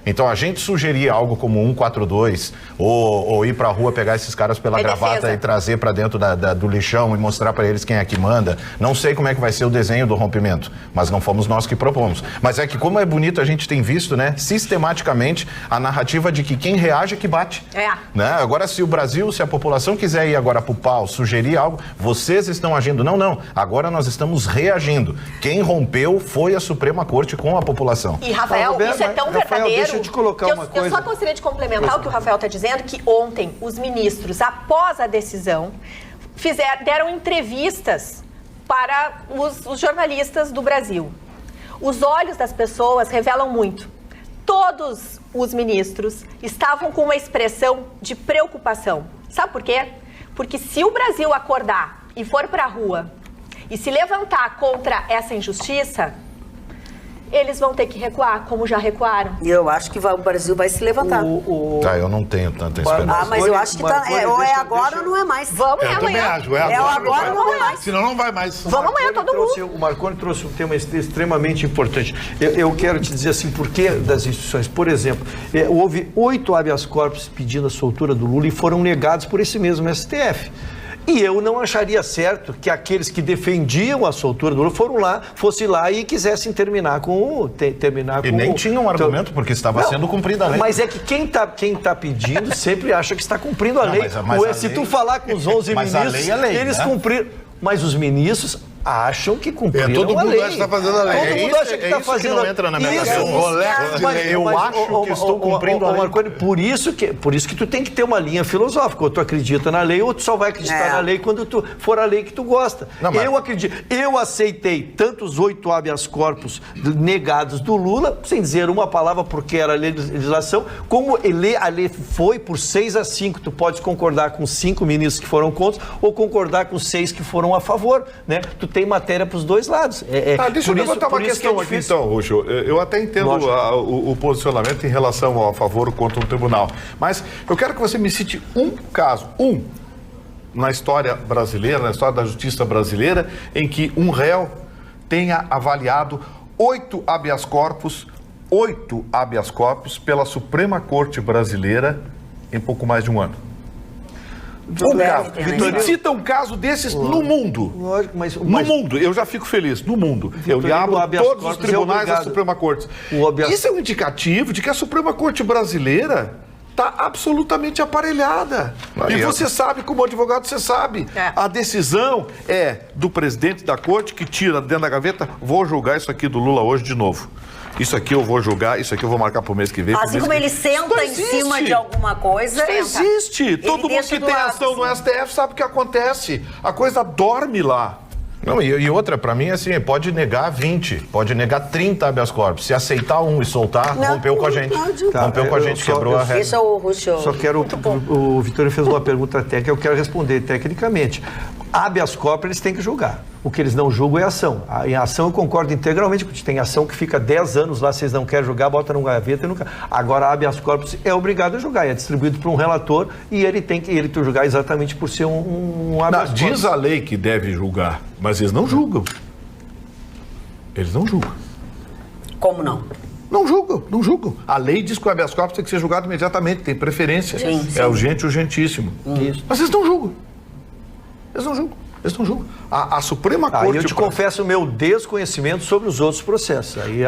Então, a gente sugeria algo como 142, ou ir pra rua pegar esses caras pela gravata e trazer pra dentro do lixão e mostrar pra eles quem é que manda. Não sei como é que vai ser o desenho do rompimento, mas não fomos nós que propomos. Mas é que, como é bonito, a gente tem visto, né, sistematicamente, a narrativa de que quem reage é que bate. Né? Agora, se o Brasil, se a população quiser ir agora pro pau, sugerir algo, vocês estão agindo. Não. Agora nós estamos reagindo. Quem rompeu foi a Suprema Corte com a população. E, Rafael, isso é tão verdadeiro... Deixa eu te colocar uma coisa. Eu só gostaria de complementar o que o Rafael está dizendo, que ontem os ministros, após a decisão, deram entrevistas para os jornalistas do Brasil. Os olhos das pessoas revelam muito. Todos os ministros estavam com uma expressão de preocupação. Sabe por quê? Porque se o Brasil acordar e for para a rua e se levantar contra essa injustiça, eles vão ter que recuar, como já recuaram. E eu acho que o Brasil vai se levantar. Tá, eu não tenho tanta esperança. Mas eu acho que ou é agora ou não é mais. Vamos Eu também amanhã. acho, é agora ou não é mais. Senão não vai mais. Vamos amanhã, todo mundo. O Marconi trouxe um tema extremamente importante. Eu quero te dizer assim, por que das instituições? Por exemplo, houve 8 habeas corpus pedindo a soltura do Lula e foram negados por esse mesmo STF. E eu não acharia certo que aqueles que defendiam a soltura do Lula fossem lá e quisessem terminar com E nem tinham um argumento, porque estava sendo cumprida a lei. Mas é que quem tá pedindo sempre acha que está cumprindo a lei. Se tu falar com os 11 ministros, lei é lei, eles né? cumpriram. Mas os ministros acham que cumpriram todo a mundo lei. acha que tá fazendo a lei. Todo mundo acha que está fazendo não entra na minha cabeça. Eu acho que estou cumprindo a lei. Marconi, por isso que tu tem que ter uma linha filosófica. Ou tu acredita na lei, ou tu só vai acreditar na lei quando tu for a lei que tu gosta. Não, mas... Eu acredito. Eu aceitei tantos 8 habeas corpus negados do Lula, sem dizer uma palavra porque era legislação, como a lei foi por 6-5. Tu pode concordar com 5 ministros que foram contra ou concordar com 6 que foram a favor, né? Tu tem matéria para os dois lados. Deixa eu levantar uma questão aqui então, Ruxo. Eu até entendo o posicionamento em relação ao a favor ou contra o tribunal, mas eu quero que você me cite um caso, na história brasileira, na história da justiça brasileira, em que um réu tenha avaliado 8 habeas corpus pela Suprema Corte Brasileira em pouco mais de um ano. Me cita um caso desses no mundo. Lógico, no mundo, eu já fico feliz. No mundo. Eu lhe abro todos os tribunais da Suprema Corte. Isso é um indicativo de que a Suprema Corte brasileira está absolutamente aparelhada. E você sabe, como advogado, você sabe. A decisão é do presidente da corte que tira dentro da gaveta, vou julgar isso aqui do Lula hoje de novo. Isso aqui eu vou julgar, isso aqui eu vou marcar pro mês que vem. Assim como ele senta em cima de alguma coisa... Isso existe. Todo mundo que tem ação no STF sabe o que acontece. A coisa dorme lá. Não, e outra, pra mim, assim, pode negar 20, pode negar 30 habeas corpus. Se aceitar um e soltar, rompeu com a gente. Rompeu com a gente, quebrou a regra. Isso é o Ruxo. Só quero... O Vitório fez uma pergunta técnica, eu quero responder tecnicamente. Habeas corpus, eles têm que julgar. O que eles não julgam é ação. Em ação eu concordo integralmente, porque tem ação que fica 10 anos lá, vocês não querem julgar, bota num gaveta e nunca. Agora, habeas corpus é obrigado a julgar, é distribuído para um relator e ele tem que julgar exatamente por ser um habeas corpus. Diz a lei que deve julgar, mas eles não julgam. Eles não julgam. Como não? Não julgam. A lei diz que o habeas corpus tem que ser julgado imediatamente, tem preferência. Sim. É urgente, urgentíssimo. Isso. Mas eles não julgam. Eles não julgam. A Suprema Corte... eu te confesso o meu desconhecimento sobre os outros processos. Aí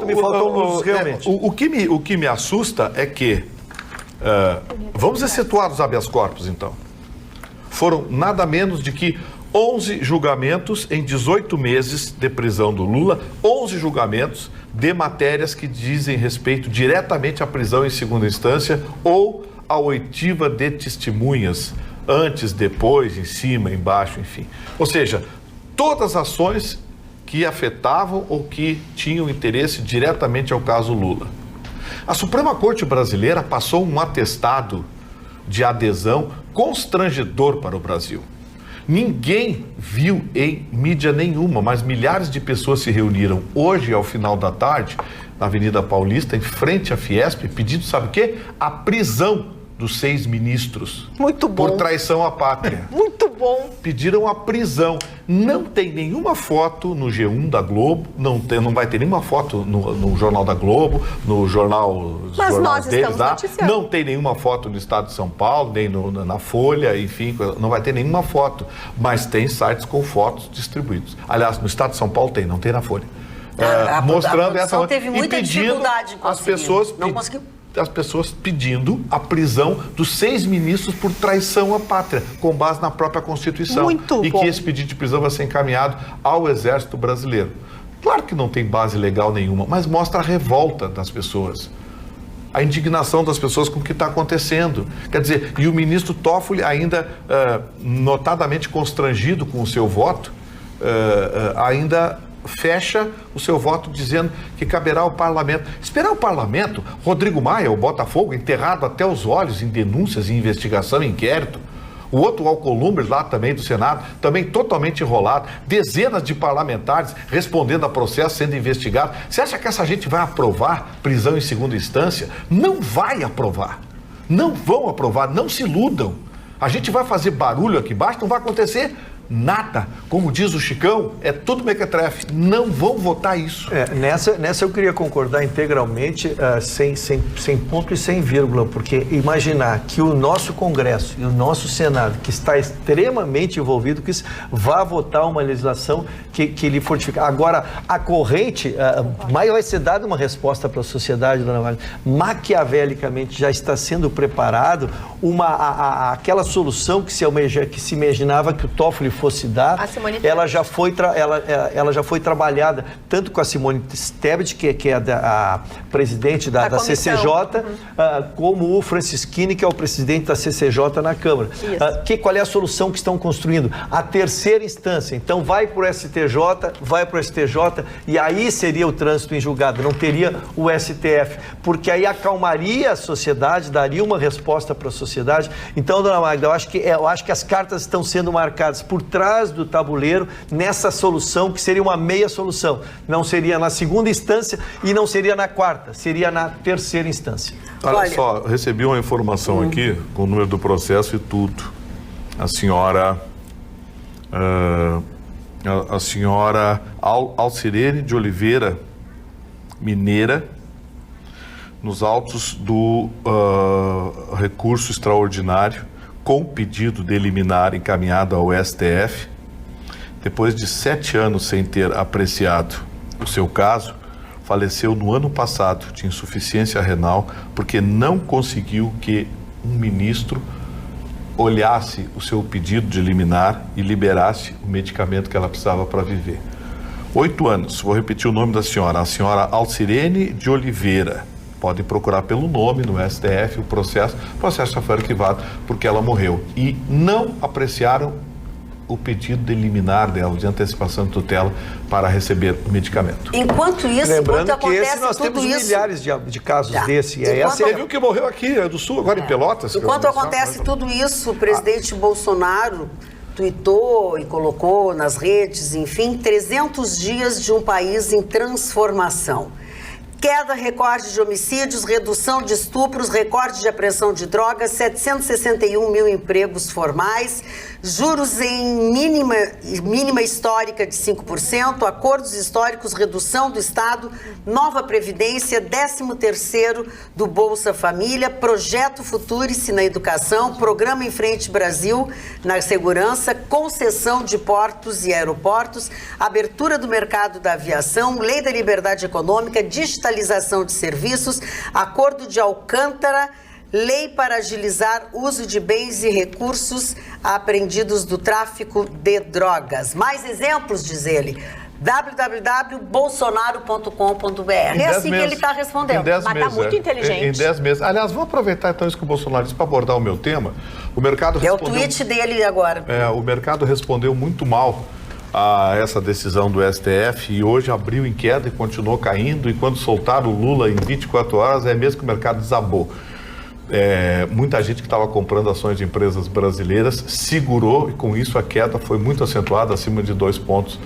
me faltam luz, realmente. O que me assusta é que... vamos excetuar os habeas corpus, então. Foram nada menos de que 11 julgamentos em 18 meses de prisão do Lula, 11 julgamentos de matérias que dizem respeito diretamente à prisão em segunda instância ou à oitiva de testemunhas, antes, depois, em cima, embaixo, enfim. Ou seja, todas as ações que afetavam ou que tinham interesse diretamente ao caso Lula. A Suprema Corte Brasileira passou um atestado de adesão constrangedor para o Brasil. Ninguém viu em mídia nenhuma, mas milhares de pessoas se reuniram hoje, ao final da tarde, na Avenida Paulista, em frente à Fiesp, pedindo, sabe o quê? A prisão dos 6 ministros. Muito bom. Por traição à pátria. Muito bom. Pediram a prisão. Não tem nenhuma foto no G1 da Globo, não vai ter nenhuma foto no Jornal da Globo, no jornal deles lá. Não tem nenhuma foto no Estado de São Paulo, nem na Folha, enfim, não vai ter nenhuma foto. Mas tem sites com fotos distribuídos. Aliás, no Estado de São Paulo tem, não tem na Folha. Mostrando essa teve muita dificuldade com as pessoas não conseguiu. As pessoas pedindo a prisão dos 6 ministros por traição à pátria, com base na própria Constituição. Muito bom. Que esse pedido de prisão vai ser encaminhado ao Exército Brasileiro. Claro que não tem base legal nenhuma, mas mostra a revolta das pessoas, a indignação das pessoas com o que está acontecendo. Quer dizer, e o ministro Toffoli ainda, notadamente constrangido com o seu voto, ainda fecha o seu voto dizendo que caberá ao parlamento. Esperar o parlamento, Rodrigo Maia, o Botafogo, enterrado até os olhos em denúncias, em investigação, em inquérito. O outro Alcolumbre lá também do Senado, também totalmente enrolado, dezenas de parlamentares respondendo a processo, sendo investigados. Você acha que essa gente vai aprovar prisão em segunda instância? Não vai aprovar. Não vão aprovar, não se iludam. A gente vai fazer barulho aqui embaixo, não vai acontecer nada. Como diz o Chicão, é tudo mequetrefe. Não vão votar isso. Nessa eu queria concordar integralmente, sem ponto e sem vírgula, porque imaginar que o nosso Congresso e o nosso Senado, que está extremamente envolvido com isso, vá votar uma legislação que lhe fortifica. Agora, a corrente, vai ser dada uma resposta para a sociedade, dona Wagner, maquiavelicamente já está sendo preparado aquela solução que se imaginava que o Toffoli fosse dar, ela já foi trabalhada tanto com a Simone Tebet, que é a presidente da CCJ, como o Francisquini, que é o presidente da CCJ na Câmara. Qual é a solução que estão construindo? A terceira instância. Então vai para o STJ, e aí seria o trânsito em julgado, não teria o STF, porque aí acalmaria a sociedade, daria uma resposta para a sociedade. Então, dona Magda, eu acho que as cartas estão sendo marcadas por trás do tabuleiro nessa solução, que seria uma meia solução. Não seria na segunda instância e não seria na quarta, seria na terceira instância. Olha só, recebi uma informação aqui, com o número do processo e tudo. A senhora Alcirene de Oliveira Mineira, nos autos do recurso extraordinário, com pedido de liminar encaminhado ao STF, depois de 7 anos sem ter apreciado o seu caso, faleceu no ano passado de insuficiência renal, porque não conseguiu que um ministro olhasse o seu pedido de liminar e liberasse o medicamento que ela precisava para viver. 8 anos, vou repetir o nome da senhora, a senhora Alcirene de Oliveira. Podem procurar pelo nome no STF, o processo já foi arquivado porque ela morreu. E não apreciaram o pedido de liminar dela, de antecipação de tutela, para receber o medicamento. Enquanto isso, lembrando enquanto que acontece nós temos milhares de casos desse. Você viu que morreu aqui, do Sul, agora em Pelotas? Enquanto acontece tudo isso, o presidente Bolsonaro tuitou e colocou nas redes, enfim, 300 dias de um país em transformação. Queda recorde de homicídios, redução de estupros, recorde de apreensão de drogas, 761 mil empregos formais, juros em mínima histórica de 5%, acordos históricos, redução do Estado, nova Previdência, 13º do Bolsa Família, Projeto Futurice na educação, Programa Em Frente Brasil na segurança, concessão de portos e aeroportos, abertura do mercado da aviação, Lei da Liberdade Econômica, digitalização de serviços, Acordo de Alcântara, Lei para agilizar uso de bens e recursos apreendidos do tráfico de drogas. Mais exemplos, diz ele. www.bolsonaro.com.br. É assim que ele está respondendo. Mas está muito inteligente. Em 10 meses. Aliás, vou aproveitar então isso que o Bolsonaro disse para abordar o meu tema. O mercado respondeu... É o tweet dele agora. O mercado respondeu muito mal a essa decisão do STF e hoje abriu em queda e continuou caindo, e quando soltaram o Lula em 24 horas, é mesmo que o mercado desabou. Muita gente que estava comprando ações de empresas brasileiras segurou, e com isso a queda foi muito acentuada, acima de 2 pontos,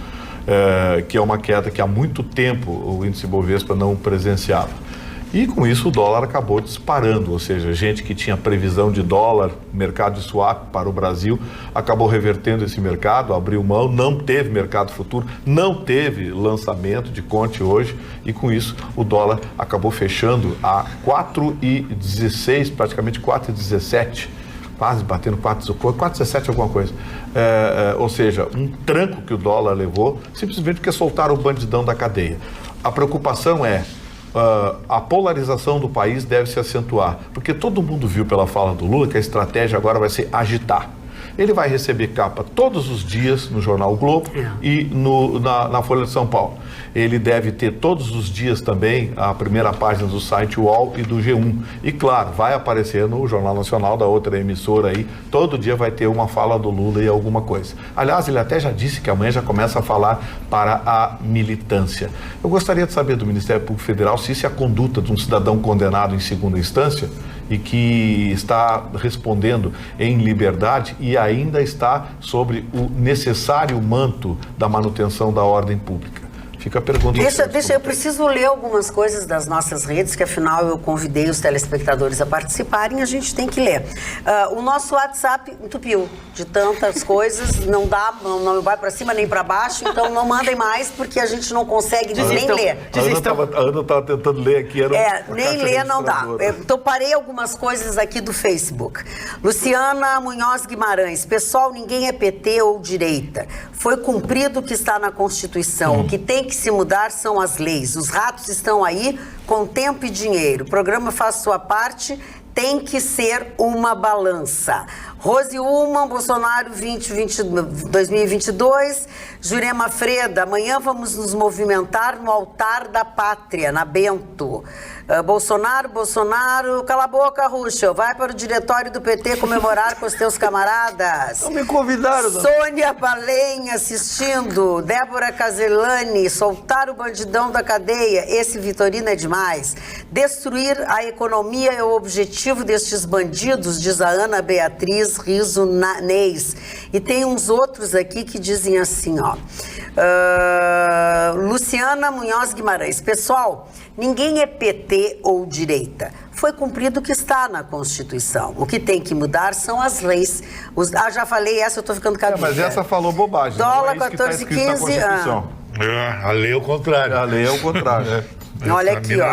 que é uma queda que há muito tempo o índice Bovespa não presenciava. E com isso o dólar acabou disparando, ou seja, gente que tinha previsão de dólar, mercado de swap para o Brasil, acabou revertendo esse mercado, abriu mão, não teve mercado futuro, não teve lançamento de Conte hoje, e com isso o dólar acabou fechando a 4,16, praticamente 4,17, quase batendo 4,17 alguma coisa. Ou seja, um tranco que o dólar levou, simplesmente porque soltaram o bandidão da cadeia. A preocupação é a polarização do país deve se acentuar, porque todo mundo viu pela fala do Lula que a estratégia agora vai ser agitar. Ele vai receber capa todos os dias no jornal o Globo e na Folha de São Paulo. Ele deve ter todos os dias também a primeira página do site UOL e do G1. E claro, vai aparecer no Jornal Nacional da outra emissora aí, todo dia vai ter uma fala do Lula e alguma coisa. Aliás, ele até já disse que amanhã já começa a falar para a militância. Eu gostaria de saber do Ministério Público Federal se isso é a conduta de um cidadão condenado em segunda instância e que está respondendo em liberdade e ainda está sobre o necessário manto da manutenção da ordem pública. Fica a pergunta. Eu preciso ler algumas coisas das nossas redes, que afinal eu convidei os telespectadores a participarem, a gente tem que ler. O nosso WhatsApp entupiu de tantas coisas, não dá, não vai para cima nem para baixo, então não mandem mais, porque a gente não consegue nem ler. A Ana estava tentando ler aqui. Nem ler não dá. Então parei algumas coisas aqui do Facebook. Luciana Munhoz Guimarães, pessoal, ninguém é PT ou direita. Foi cumprido o que está na Constituição. O que tem que se mudar são as leis. Os ratos estão aí com tempo e dinheiro. O programa faz sua parte, tem que ser uma balança. Rose Ullmann, Bolsonaro 2022. Jurema Freda, amanhã vamos nos movimentar no altar da pátria, na Bento. Bolsonaro, cala a boca, Ruschel, vai para o diretório do PT comemorar com os teus camaradas. Não me convidaram. Não. Sônia Balém assistindo. Débora Caselani, soltar o bandidão da cadeia. Esse Vitorino é demais. Destruir a economia é o objetivo destes bandidos, diz a Ana Beatriz Riso Neis. E tem uns outros aqui que dizem assim, ó. Luciana Munhoz Guimarães. Pessoal, ninguém é PT ou direita. Foi cumprido o que está na Constituição. O que tem que mudar são as leis. Já falei essa, eu estou ficando cabida. Mas essa falou bobagem. Dólar 14,15. A lei é o contrário. A lei é o contrário. Olha aqui, ó.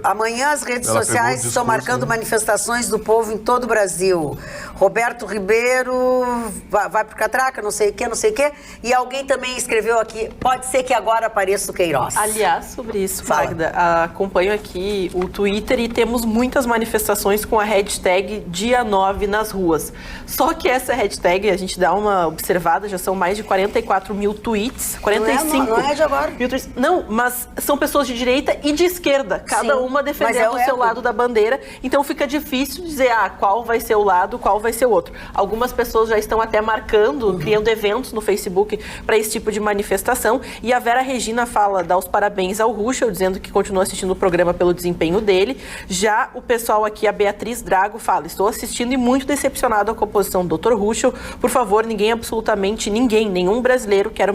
Amanhã as redes sociais estão marcando manifestações do povo em todo o Brasil. Roberto Ribeiro vai pro Catraca, não sei o que. E alguém também escreveu aqui, pode ser que agora apareça o Queiroz. Aliás, sobre isso, Magda, acompanho aqui o Twitter e temos muitas manifestações com a hashtag Dia 9 nas ruas. Só que essa hashtag, a gente dá uma observada, já são mais de 44 mil tweets, 45 não é de agora. mil tweets. Não, mas são pessoas de direita e de esquerda, cada uma defendendo o seu lado da bandeira, então fica difícil dizer qual vai ser o lado, qual vai ser o outro. Algumas pessoas já estão até marcando, criando eventos no Facebook para esse tipo de manifestação, e a Vera Regina dá os parabéns ao Ruschel, dizendo que continua assistindo o programa pelo desempenho dele. Já o pessoal aqui, a Beatriz Drago, fala, estou assistindo e muito decepcionado com a posição do Dr. Ruschel. Por favor, absolutamente ninguém, nenhum brasileiro que quer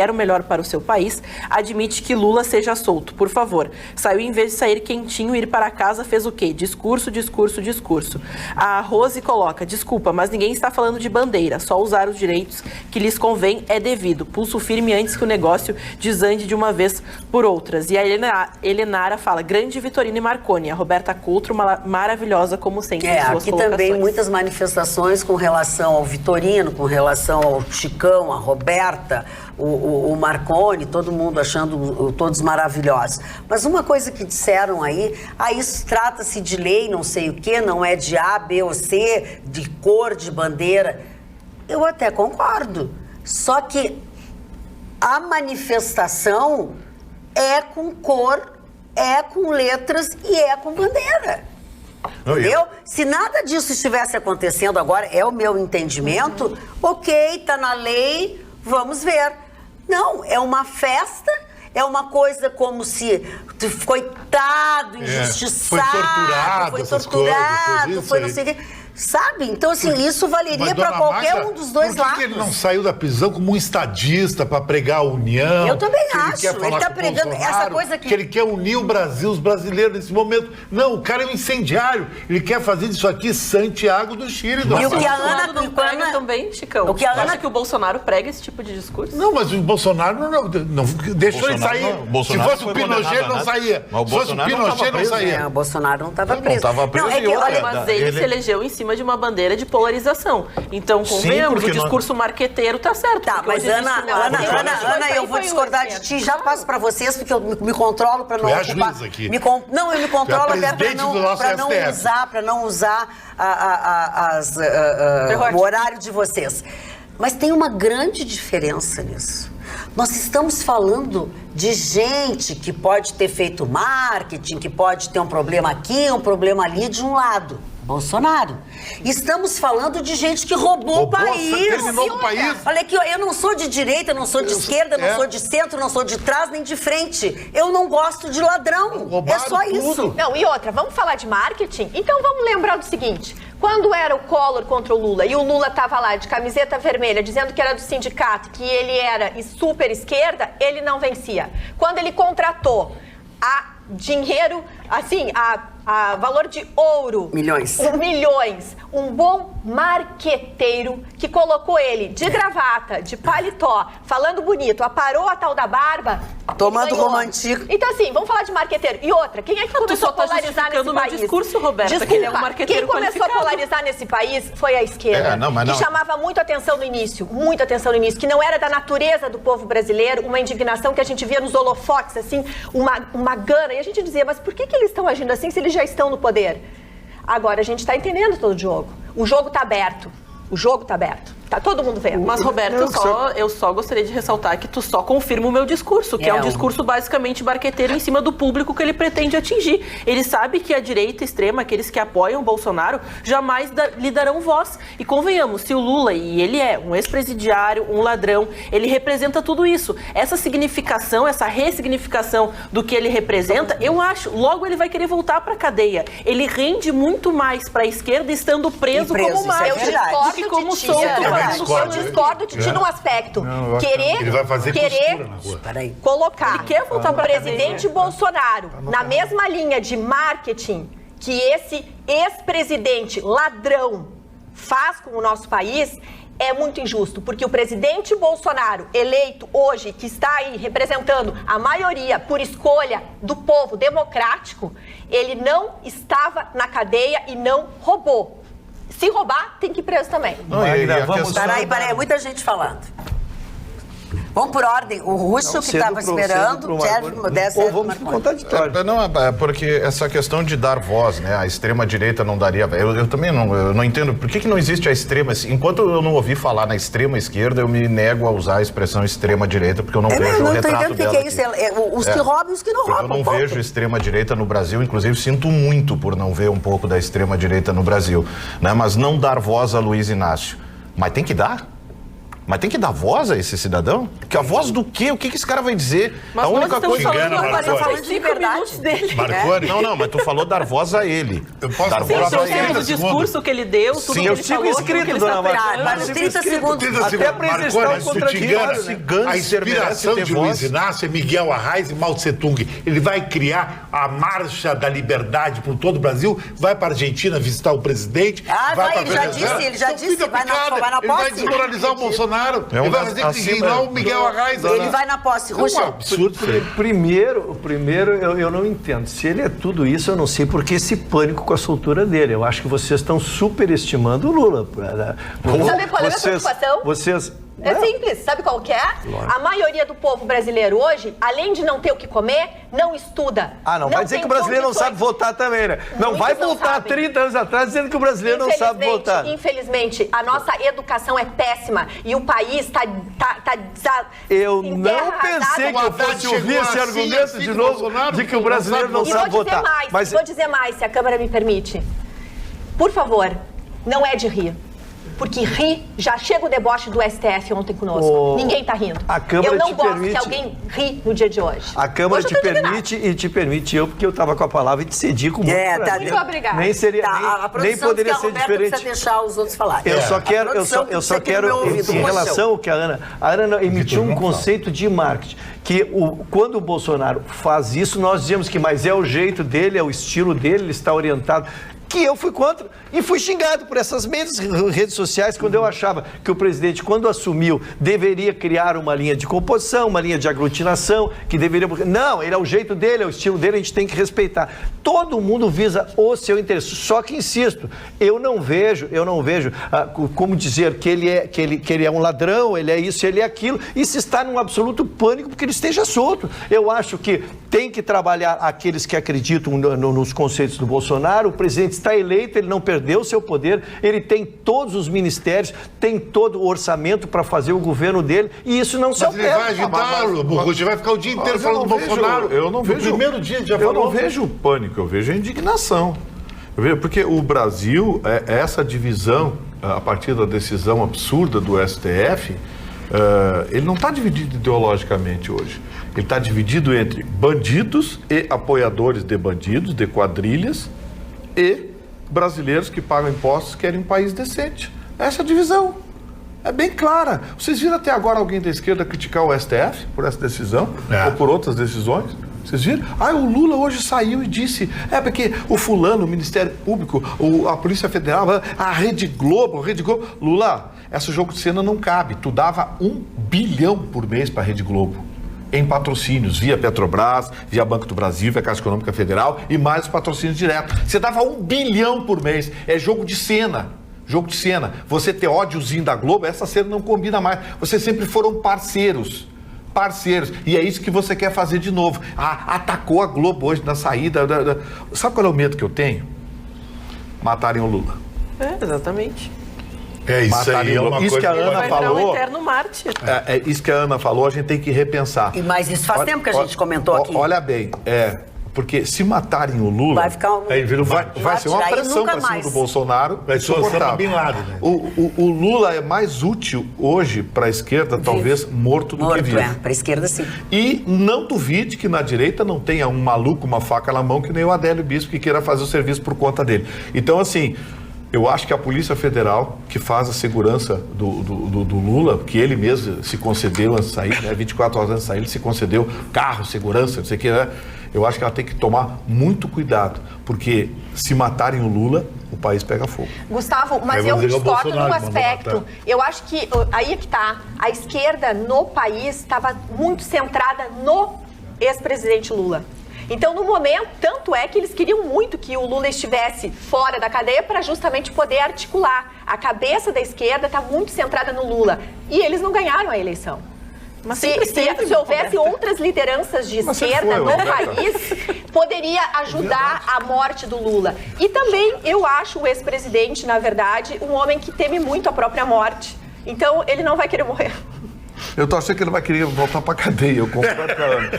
o melhor para o seu país, admite que Lula seja solto. Por favor. Saiu, em vez de sair quentinho e ir para casa, fez o quê? Discurso. A Rose coloca, desculpa, mas ninguém está falando de bandeira, só usar os direitos que lhes convém é devido. Pulso firme antes que o negócio desande de uma vez por outras. E a Helenara fala, grande Vitorino e Marconi. A Roberta Coutro, maravilhosa como sempre. Aqui também muitas manifestações com relação ao Vitorino, com relação ao Chicão, a Roberta, o Marconi, todo mundo achando todos maravilhosos. Mas uma coisa que disseram aí, isso trata-se de lei, não sei o quê, não é de A, B ou C, de cor, de bandeira. Eu até concordo. Só que a manifestação é com cor, é com letras e é com bandeira. Entendeu? Se nada disso estivesse acontecendo agora, é o meu entendimento, ok, tá na lei, vamos ver. Não, é uma festa, é uma coisa como se coitado, injustiçado, foi torturado, foi não sei o quê. Sabe? Então, assim, isso valeria para qualquer um dos dois lados. Por que ele não saiu da prisão como um estadista para pregar a união? Eu também acho. Ele está pregando essa coisa aqui. Que ele quer unir o Brasil, os brasileiros nesse momento. Não, o cara é um incendiário. Ele quer fazer disso aqui Santiago do Chile. E o que a Ana não prega também, Chicão? O que a Ana... acha que o Bolsonaro prega esse tipo de discurso? Não, mas o Bolsonaro não deixou ele sair. Se fosse o Pinochet, ele não saía. Se fosse o Pinochet, não saía. O Bolsonaro não estava preso. Mas ele se elegeu em cima de uma bandeira de polarização. Então, convenhamos, o discurso marqueteiro tá certo. Tá, mas Ana, eu vou discordar de ti, já passo para vocês, porque eu me controlo para não ocupar. Não, eu me controlo até para não usar o horário de vocês. Mas tem uma grande diferença nisso. Nós estamos falando de gente que pode ter feito marketing, que pode ter um problema aqui, um problema ali, de um lado. Bolsonaro. Estamos falando de gente que roubou o país. Terminou o país. Olha aqui, eu não sou de direita, eu não sou de esquerda, eu não sou de centro, eu não sou de trás nem de frente. Eu não gosto de ladrão. É só isso. Não, e outra, vamos falar de marketing? Então vamos lembrar do seguinte. Quando era o Collor contra o Lula e o Lula estava lá de camiseta vermelha dizendo que era do sindicato, que ele era super esquerda, ele não vencia. Quando ele contratou a dinheiro, assim, a valor de ouro. Milhões. Milhões. Um bom marqueteiro que colocou ele de gravata, de paletó, falando bonito, aparou a tal da barba. Tomando romantico. Então, assim, vamos falar de marqueteiro. E outra, quem é que começou a polarizar nesse país? Meu discurso, Roberta, desculpa, que ele é um marqueteiro quem começou a polarizar nesse país foi a esquerda. Que chamava muito atenção no início, que não era da natureza do povo brasileiro, uma indignação que a gente via nos holofotes, assim, uma gana. E a gente dizia, mas por que eles estão agindo assim se eles já estão no poder? Agora a gente está entendendo todo o jogo. O jogo está aberto. O jogo está aberto. Tá todo mundo vendo. Mas, Roberto, eu só gostaria de ressaltar que tu só confirma o meu discurso, que é um discurso basicamente barqueteiro em cima do público que ele pretende atingir. Ele sabe que a direita extrema, aqueles que apoiam o Bolsonaro, jamais lhe darão voz. E convenhamos, se o Lula, e ele é um ex-presidiário, um ladrão, ele representa tudo isso. Essa significação, essa ressignificação do que ele representa, eu acho, logo ele vai querer voltar para a cadeia. Ele rende muito mais para a esquerda estando preso como mártir do que como solto. Eu discordo de ti num aspecto. Ele vai fazer costura na rua. Colocar o presidente Bolsonaro na mesma linha de marketing que esse ex-presidente ladrão faz com o nosso país é muito injusto, porque o presidente Bolsonaro, eleito hoje, que está aí representando a maioria por escolha do povo democrático, ele não estava na cadeia e não roubou. Se roubar, tem que ir preso também. Peraí, é muita gente falando. Vamos por ordem. O Russo, que estava esperando, ou vamos pro contraditório. Porque essa questão de dar voz, né? A extrema-direita não daria... Eu também não entendo por que não existe a extrema... Enquanto eu não ouvi falar na extrema-esquerda, eu me nego a usar a expressão extrema-direita, porque eu não vejo o retrato dela. Que é isso. Os que roubam e os que não roubam. Eu não vejo extrema-direita no Brasil, inclusive sinto muito por não ver um pouco da extrema-direita no Brasil, né? Mas não dar voz a Luiz Inácio. Mas tem que dar. Mas tem que dar voz a esse cidadão? Que a voz do quê? O que esse cara vai dizer? Mas a única coisa que falando de verdade dele. Marconi? Não, mas tu falou dar voz a ele. Eu posso dar voz a ele. O discurso que ele deu, tudo que ele falou, escrito, dona Marconi. Mas 30 segundos. Até para existir um contraditório. A inspiração de Luiz Inácio é Miguel Arraes e Mao Tse Tung. Ele vai criar a Marcha da Liberdade por todo o Brasil, vai para a Argentina visitar o presidente. Ele já disse, vai na posse. Ele vai desmoralizar o Bolsonaro. Ele vai fazer que o Miguel Arraes. Ele vai na posse. É um absurdo. Primeiro, eu não entendo. Se ele é tudo isso, eu não sei por que esse pânico com a soltura dele. Eu acho que vocês estão superestimando o Lula. Sabe qual é a preocupação? É simples, sabe qual que é? A maioria do povo brasileiro hoje, além de não ter o que comer, não estuda. Não vai dizer que o brasileiro não sabe votar também, né? Não vai voltar 30 anos atrás dizendo que o brasileiro não sabe votar. Infelizmente, a nossa educação é péssima e o país está Eu não pensei que eu fosse ouvir esse argumento de novo de que o brasileiro não sabe votar. Vou dizer mais, se a Câmara me permite. Por favor, não é de rir. Porque já chega o deboche do STF ontem conosco. Ninguém está rindo. Eu não gosto que alguém ri no dia de hoje. A Câmara te permite e te permite porque eu estava com a palavra e te cedi com muito prazer. Muito obrigada. Nem poderia ser diferente. Precisa deixar os outros falarem. Eu só quero em relação ao que a Ana emitiu um conceito de marketing, que quando o Bolsonaro faz isso, nós dizemos que mas é o jeito dele, é o estilo dele, ele está orientado. Que eu fui contra e fui xingado por essas mesmas redes sociais quando eu achava que o presidente, quando assumiu, deveria criar uma linha de composição, uma linha de aglutinação, que deveria... Não, ele é o jeito dele, é o estilo dele, a gente tem que respeitar. Todo mundo visa o seu interesse. Só que, insisto, eu não vejo como dizer que ele é um ladrão, ele é isso, ele é aquilo, e se está num absoluto pânico porque ele esteja solto. Eu acho que tem que trabalhar aqueles que acreditam nos conceitos do Bolsonaro. O presidente está eleito, ele não perdeu o seu poder, ele tem todos os ministérios, tem todo o orçamento para fazer o governo dele, e isso não se altera. Mas ele vai agitá-lo, Burrucci, vai ficar o dia inteiro falando do Bolsonaro. Eu não vejo, primeiro dia já falou. Eu não vejo o pânico, eu vejo a indignação. Porque o Brasil, essa divisão, a partir da decisão absurda do STF, ele não está dividido ideologicamente hoje. Ele está dividido entre bandidos e apoiadores de bandidos, de quadrilhas, e brasileiros que pagam impostos querem um país decente. Essa é a divisão. É bem clara. Vocês viram até agora alguém da esquerda criticar o STF por essa decisão? Ou por outras decisões? Vocês viram? O Lula hoje saiu e disse, porque o fulano, o Ministério Público, a Polícia Federal, a Rede Globo, Lula, esse jogo de cena não cabe. Tu dava 1 bilhão por mês para a Rede Globo, em patrocínios, via Petrobras, via Banco do Brasil, via Caixa Econômica Federal e mais patrocínios diretos. Você dava 1 bilhão por mês. É jogo de cena. Jogo de cena. Você ter ódiozinho da Globo, essa cena não combina mais. Vocês sempre foram parceiros. E é isso que você quer fazer de novo. Atacou a Globo hoje na saída. Sabe qual é o medo que eu tenho? Matarem o Lula. Exatamente. Isso matarem aí, o Lula. Isso que a Ana falou. Um eterno mártir. Isso que a Ana falou, a gente tem que repensar. Mas isso faz tempo que a gente comentou aqui. Olha bem, porque se matarem o Lula, vai ficar vai ser uma pressão para cima do Bolsonaro. Vai ser o Bin Laden, né? O Lula é mais útil hoje para a esquerda, talvez morto do que vivo. Para a esquerda, sim. E não duvide que na direita não tenha um maluco, uma faca na mão, que nem o Adélio Bispo, que queira fazer o serviço por conta dele. Então, assim, eu acho que a Polícia Federal, que faz a segurança do Lula, que ele mesmo se concedeu antes de sair, 24 horas antes de sair, ele se concedeu carro, segurança, não sei o que, né? Eu acho que ela tem que tomar muito cuidado, porque se matarem o Lula, o país pega fogo. Gustavo, mas eu discordo num aspecto. Eu acho que aí é que tá. A esquerda no país estava muito centrada no ex-presidente Lula. Então, no momento, tanto é que eles queriam muito que o Lula estivesse fora da cadeia para justamente poder articular. A cabeça da esquerda está muito centrada no Lula. E eles não ganharam a eleição. Mas se houvesse outras lideranças de esquerda no país, poderia ajudar a morte do Lula. E também eu acho o ex-presidente, na verdade, um homem que teme muito a própria morte. Então, ele não vai querer morrer. Eu tô achando que ele vai querer voltar pra cadeia, eu concordo com a Ana.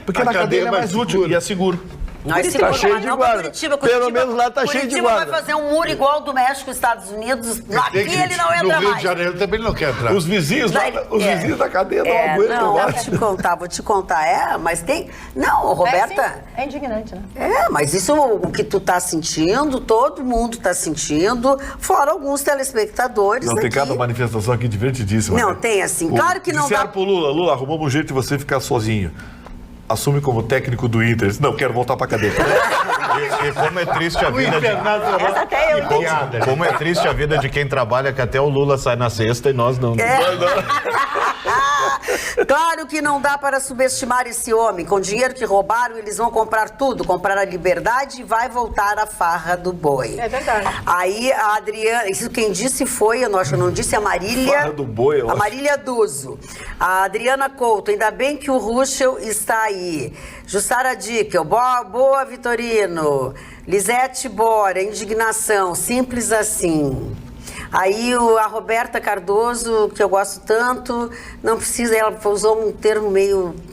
Porque na cadeia é mais útil e é seguro. Tá cheio de guarda. Pelo menos lá tá cheio de guarda. Vai fazer um muro igual do México e Estados Unidos. Aqui ele não entra mais. No Rio de Janeiro também não quer entrar. Os vizinhos da cadeia não aguentam. Vou te contar. Mas tem... Não, Roberta... É indignante, né? Mas isso o que tu tá sentindo, todo mundo tá sentindo, fora alguns telespectadores aqui. Não, tem cada manifestação aqui divertidíssima. Não, tem assim. Claro que não dá... Disseram pro Lula, arrumamos um jeito de você ficar sozinho. Assume como técnico do Inter. Não, quero voltar pra cadeia. E como é triste a vida como é triste a vida de quem trabalha, que até o Lula sai na sexta e nós não. Claro que não dá para subestimar esse homem. Com o dinheiro que roubaram, eles vão comprar tudo. Comprar a liberdade e vai voltar a farra do boi. É verdade. Aí a Adriana, isso quem disse foi, eu não disse, a Marília. Farra do boi, eu acho. A Marília Duzo. A Adriana Couto, ainda bem que o Ruschel está aí. Jussara Dickel, boa Vitorino. Lisete Bora, indignação, simples assim. Aí a Roberta Cardoso, que eu gosto tanto, não precisa, ela usou um termo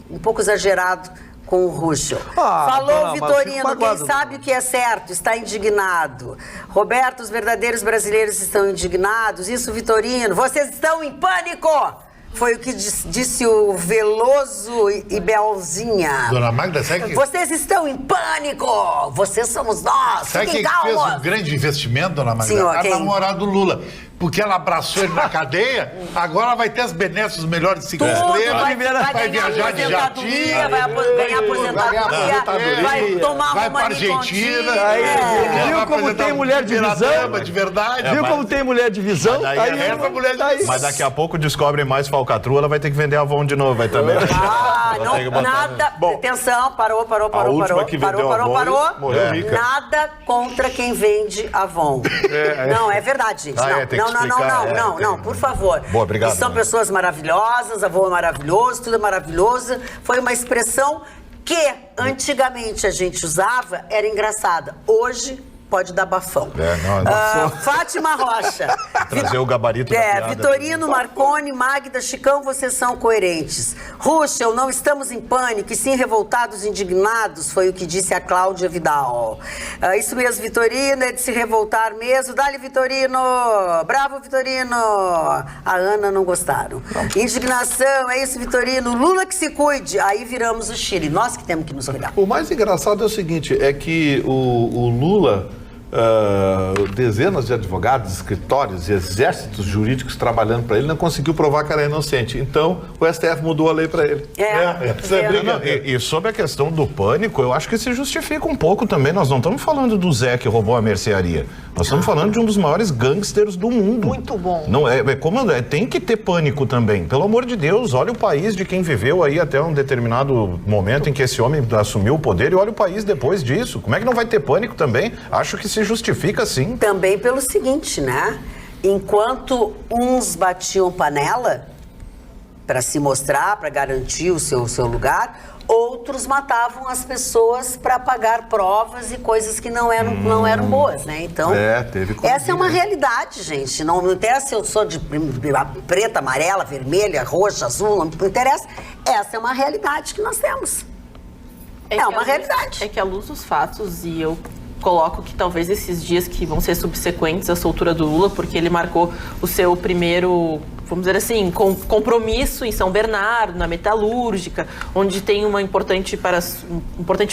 um pouco exagerado com o Ruschel. Falou, Vitorino, quem sabe o que é certo, está indignado. Roberto, os verdadeiros brasileiros estão indignados. Isso, Vitorino, vocês estão em pânico! Foi o que disse o Veloso e Belzinha. Dona Magda, sabe que... Vocês estão em pânico! Vocês somos nós! Sabe quem fez um grande investimento, Dona Magda? Senhor, a namorada do Lula. Porque ela abraçou ele na cadeia, agora vai ter as benesses dos melhores 5 estrelas, vai viajar de jatinho, vai ganhar aposentadoria, vai tomar vai pra Argentina. Viu como tem mulher de visão? De verdade. Viu como tem mulher de visão? Mas daqui a pouco descobrem mais falcatrua, ela vai ter que vender a Avon de novo, vai também. Nada. Atenção, parou. Morreu rica. Nada contra quem vende Avon. Não, é verdade, gente. Não, por favor. Boa, obrigado. São pessoas maravilhosas, Avon é maravilhoso, tudo é maravilhoso. Foi uma expressão que antigamente a gente usava, era engraçada. Hoje pode dar bafão. Fátima Rocha. Trazer o gabarito da piada. Vitorino, Marconi, Magda, Chicão, vocês são coerentes. Ruschel, não estamos em pânico, e sim revoltados, indignados, foi o que disse a Cláudia Vidal. Isso mesmo, Vitorino, é de se revoltar mesmo. Dá-lhe, Vitorino! Bravo, Vitorino! A Ana não gostaram. Indignação, é isso, Vitorino. Lula que se cuide. Aí viramos o Chile. Nós que temos que nos cuidar. O mais engraçado é o seguinte, é que o Lula... dezenas de advogados, escritórios e exércitos jurídicos trabalhando para ele, não conseguiu provar que era inocente. Então, o STF mudou a lei para ele. E sobre a questão do pânico, eu acho que se justifica um pouco também. Nós não estamos falando do Zé que roubou a mercearia. Nós estamos falando de um dos maiores gangsters do mundo. Muito bom. Não tem que ter pânico também. Pelo amor de Deus, olha o país de quem viveu aí até um determinado momento em que esse homem assumiu o poder, e olha o país depois disso. Como é que não vai ter pânico também? Acho que se justifica sim. Também pelo seguinte, né? Enquanto uns batiam panela para se mostrar, para garantir o seu lugar, outros matavam as pessoas para pagar provas e coisas que não eram boas, né? Então, essa é uma realidade, gente. Não interessa se eu sou de preta, amarela, vermelha, roxa, azul, não interessa. Essa é uma realidade que nós temos. É uma realidade. É que à luz dos fatos, e eu coloco que talvez esses dias que vão ser subsequentes à soltura do Lula, porque ele marcou o seu primeiro, vamos dizer assim, compromisso em São Bernardo, na metalúrgica, onde tem um importante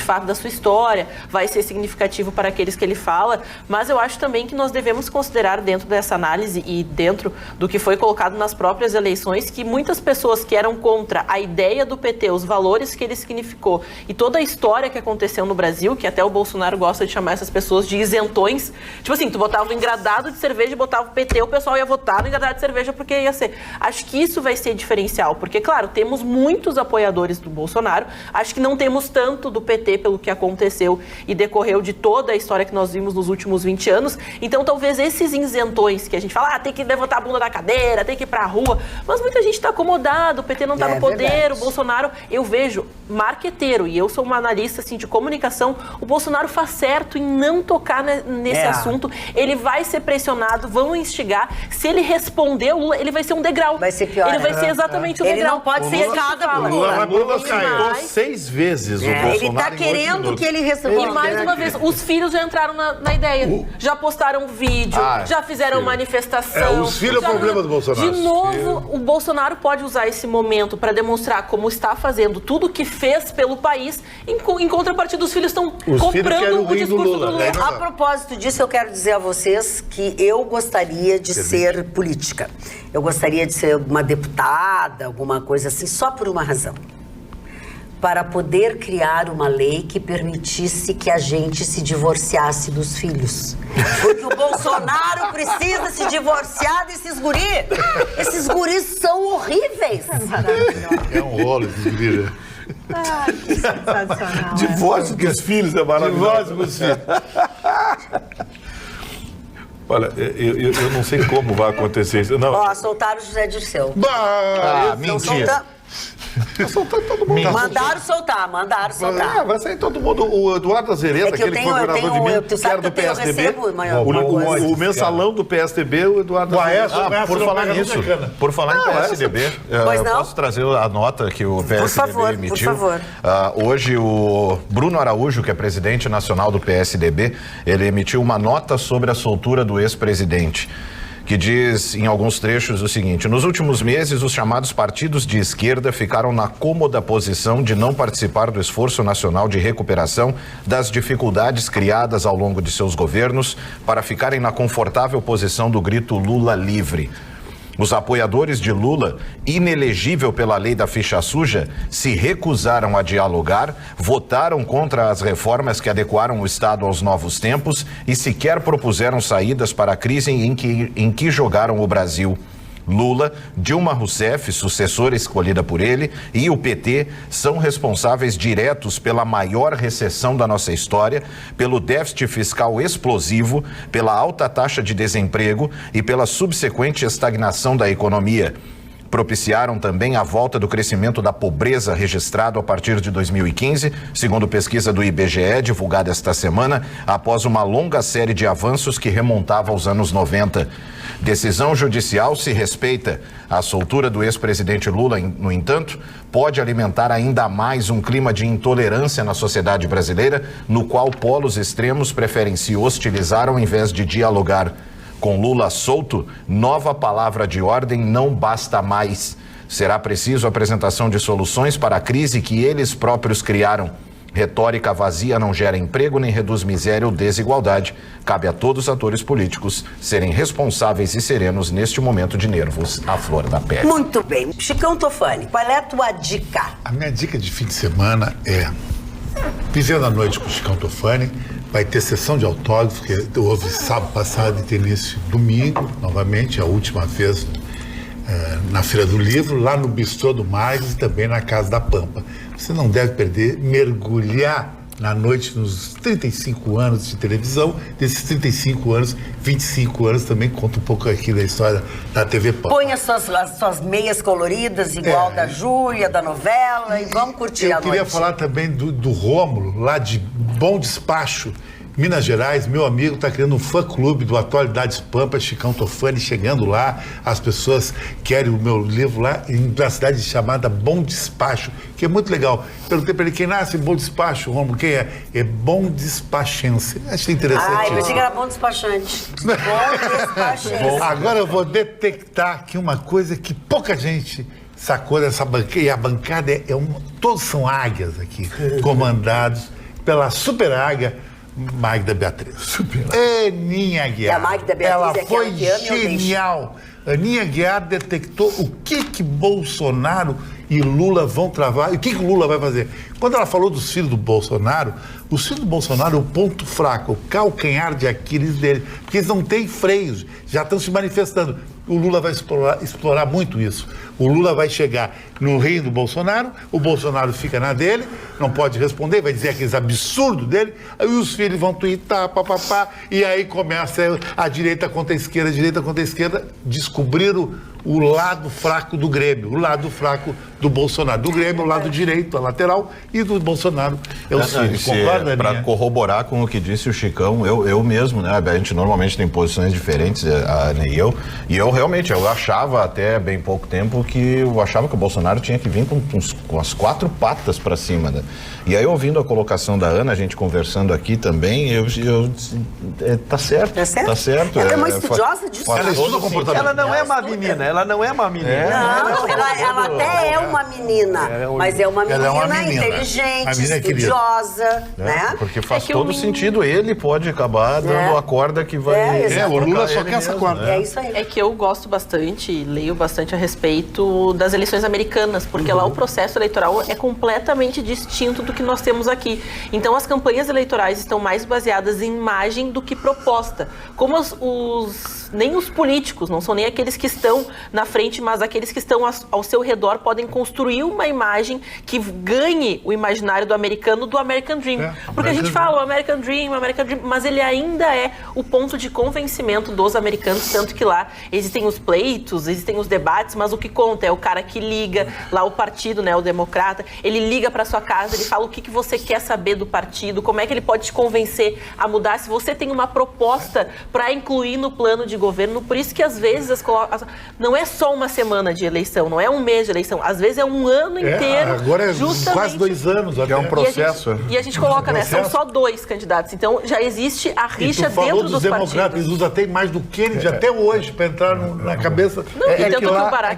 fato da sua história, vai ser significativo para aqueles que ele fala, mas eu acho também que nós devemos considerar dentro dessa análise e dentro do que foi colocado nas próprias eleições, que muitas pessoas que eram contra a ideia do PT, os valores que ele significou e toda a história que aconteceu no Brasil, que até o Bolsonaro gosta de chamar essas pessoas de isentões, tipo assim, tu botava o engradado de cerveja e botava o PT, o pessoal ia votar no engradado de cerveja porque ia ser. Acho que isso vai ser diferencial, porque, claro, temos muitos apoiadores do Bolsonaro, acho que não temos tanto do PT pelo que aconteceu e decorreu de toda a história que nós vimos nos últimos 20 anos, então talvez esses isentões que a gente fala, tem que levantar a bunda da cadeira, tem que ir pra rua, mas muita gente está acomodado, o PT não está no poder, verdade. O Bolsonaro, eu vejo, marqueteiro, e eu sou uma analista assim, de comunicação, o Bolsonaro faz certo em não tocar nesse assunto, ele vai ser pressionado, vão instigar, se ele responder, o Lula, ele vai ser um degrau. Vai ser pior. Ele vai ser exatamente o degrau. Ele não pode ser cada por Lula. O Lula caiu 6 vezes o Bolsonaro. Ele está querendo que ele responda. E mais uma vez, os filhos já entraram na ideia. Já postaram vídeo, já fizeram manifestação. Os filhos é o problema do Bolsonaro. De novo, o Bolsonaro pode usar esse momento para demonstrar como está fazendo tudo o que fez pelo país, em contrapartida os filhos estão comprando o discurso do Lula. A propósito disso, eu quero dizer a vocês que eu gostaria de ser política. Eu gostaria de ser uma deputada, alguma coisa assim, só por uma razão. Para poder criar uma lei que permitisse que a gente se divorciasse dos filhos. Porque o Bolsonaro precisa se divorciar desses guris. Esses guris são horríveis. É um rolo esses guris. Ah, que sensacional. Divórcio dos filhos é maravilhoso. Divórcio dos filhos. Olha, eu não sei como vai acontecer isso. Não. Soltaram o José Dirceu. Mentira. Soltar todo mundo. Mandaram soltar. Vai sair todo mundo. O Eduardo Azeredo, aquele que foi governador de Minas, que era do PSDB. O mensalão do PSDB, o Eduardo Azeredo. Por falar em PSDB, posso trazer a nota que o PSDB emitiu? Por favor. Hoje o Bruno Araújo, que é presidente nacional do PSDB, ele emitiu uma nota sobre a soltura do ex-presidente, que diz em alguns trechos o seguinte: nos últimos meses, os chamados partidos de esquerda ficaram na cômoda posição de não participar do esforço nacional de recuperação das dificuldades criadas ao longo de seus governos para ficarem na confortável posição do grito Lula livre. Os apoiadores de Lula, inelegível pela lei da ficha suja, se recusaram a dialogar, votaram contra as reformas que adequaram o Estado aos novos tempos e sequer propuseram saídas para a crise em que jogaram o Brasil. Lula, Dilma Rousseff, sucessora escolhida por ele, e o PT são responsáveis diretos pela maior recessão da nossa história, pelo déficit fiscal explosivo, pela alta taxa de desemprego e pela subsequente estagnação da economia. Propiciaram também a volta do crescimento da pobreza registrado a partir de 2015, segundo pesquisa do IBGE, divulgada esta semana, após uma longa série de avanços que remontava aos anos 90. Decisão judicial se respeita. A soltura do ex-presidente Lula, no entanto, pode alimentar ainda mais um clima de intolerância na sociedade brasileira, no qual polos extremos preferem se hostilizar ao invés de dialogar. Com Lula solto, nova palavra de ordem não basta mais. Será preciso a apresentação de soluções para a crise que eles próprios criaram. Retórica vazia não gera emprego nem reduz miséria ou desigualdade. Cabe a todos os atores políticos serem responsáveis e serenos neste momento de nervos à flor da pele. Muito bem. Chicão Tofani, qual é a tua dica? A minha dica de fim de semana é Vivendo a Noite com o Chicão Tofani. Vai ter sessão de autógrafos, que houve sábado passado e tem início domingo, novamente, a última vez na Feira do Livro, lá no Bistrô do Mais e também na Casa da Pampa. Você não deve perder, mergulhar na noite nos 35 anos de televisão. Desses 35 anos, 25 anos também conta um pouco aqui da história da TV Pampa. Põe as suas meias coloridas, igual da Júlia, da novela, e vamos curtir a noite. Eu queria falar também do Rômulo, lá de Bom Despacho, Minas Gerais. Meu amigo está criando um fã-clube do Atualidades Pampa, Chicão Tofani, chegando lá. As pessoas querem o meu livro lá, na cidade chamada Bom Despacho, que é muito legal. Perguntei para ele, quem nasce em Bom Despacho, Romulo? Quem é? É Bom Despachense. Achei interessante. Eu digo era Bom Despachante. Bom Despachante. Agora eu vou detectar aqui uma coisa que pouca gente sacou dessa bancada, e a bancada todos são águias aqui, comandados pela super águia Magda Beatriz. Aninha Aguiar. E a Magda Beatriz ela foi genial. Aninha Aguiar detectou o que Bolsonaro e Lula vão travar e o que o Lula vai fazer. Quando ela falou dos filhos do Bolsonaro, os filhos do Bolsonaro é o ponto fraco, o calcanhar de Aquiles dele, porque eles não têm freios, já estão se manifestando. O Lula vai explorar muito isso. O Lula vai chegar no reino do Bolsonaro, o Bolsonaro fica na dele, não pode responder, vai dizer aqueles absurdos dele, aí os filhos vão tuitar, papapá, e aí começa a direita contra a esquerda, descobriram o lado fraco do Grêmio, o lado fraco do Bolsonaro. Do Grêmio, o lado direito, a lateral, e do Bolsonaro é o filho. Concorda, para corroborar com o que disse o Chicão, eu mesmo, né? A gente normalmente tem posições diferentes, a Ana e eu realmente, eu achava até bem pouco tempo que eu achava que o Bolsonaro tinha que vir com as quatro patas para cima, né? E aí, ouvindo a colocação da Ana, a gente conversando aqui também, tá certo. Tá certo. Ela é uma estudiosa disso. Ela estuda comportamento. Ela não é uma menina, ela não é uma menina. Não, ela até é uma menina, mas é uma menina inteligente, estudiosa, né? Porque faz todo sentido, ele pode acabar dando a corda que vai... o Lula só quer essa corda. É isso aí. É que eu gosto bastante, leio bastante a respeito das eleições americanas, porque lá o processo eleitoral é completamente distinto do que nós temos aqui. Então as campanhas eleitorais estão mais baseadas em imagem do que proposta. Como nem os políticos, não são nem aqueles que estão na frente, mas aqueles que estão ao seu redor podem construir uma imagem que ganhe o imaginário do americano, do American Dream. Porque a gente fala o American Dream, mas ele ainda é o ponto de convencimento dos americanos, tanto que lá existem os pleitos, existem os debates, mas o que conta é o cara que liga, lá o partido, né, o democrata, ele liga para sua casa, ele fala o que você quer saber do partido, como é que ele pode te convencer a mudar, se você tem uma proposta para incluir no plano de governo. Por isso que às vezes não é só uma semana de eleição, não é um mês de eleição, às vezes é um ano inteiro. Agora é quase 2 anos. É um processo. E a gente coloca, né, são só 2 candidatos, então já existe a rixa dentro dos democratas. Eles usam até mais do Kennedy até hoje para entrar na cabeça.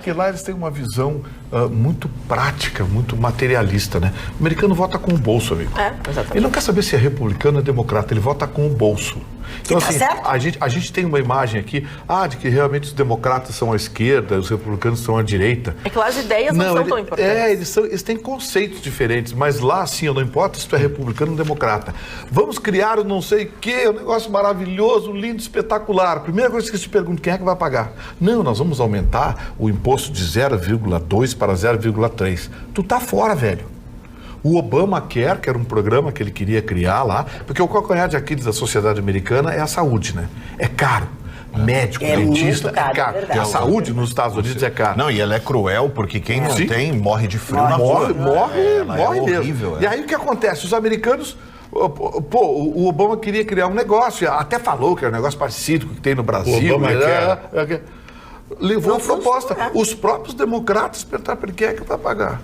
Que lá eles têm uma visão muito prática, muito materialista, né? O americano vota com o bolso, amigo. Exatamente. Ele não quer saber se é republicano ou democrata, ele vota com o bolso. Então, assim, a gente tem uma imagem aqui, de que realmente os democratas são à esquerda, os republicanos são à direita. É que lá as ideias não são tão importantes. Eles têm conceitos diferentes, mas lá, assim, não importa se tu é republicano ou democrata. Vamos criar o não sei o quê, um negócio maravilhoso, lindo, espetacular. Primeira coisa que se te pergunta, quem é que vai pagar? Não, nós vamos aumentar o imposto de 0,2 para 0,3. Tu tá fora, velho. O Obamacare, que era um programa que ele queria criar lá, porque o calcanhar de Aquiles da sociedade americana é a saúde, né? É caro. médico, dentista, caro, é caro. Porque a saúde nos Estados Unidos é cara. Não, e ela é cruel, porque quem não tem morre de frio na rua. Morre mesmo. E aí o que acontece? Os americanos... Pô, o Obama queria criar um negócio, até falou que era um negócio parecido com o que tem no Brasil. O Obama levou a proposta. Os próprios democratas perguntaram para quem é que vai pagar.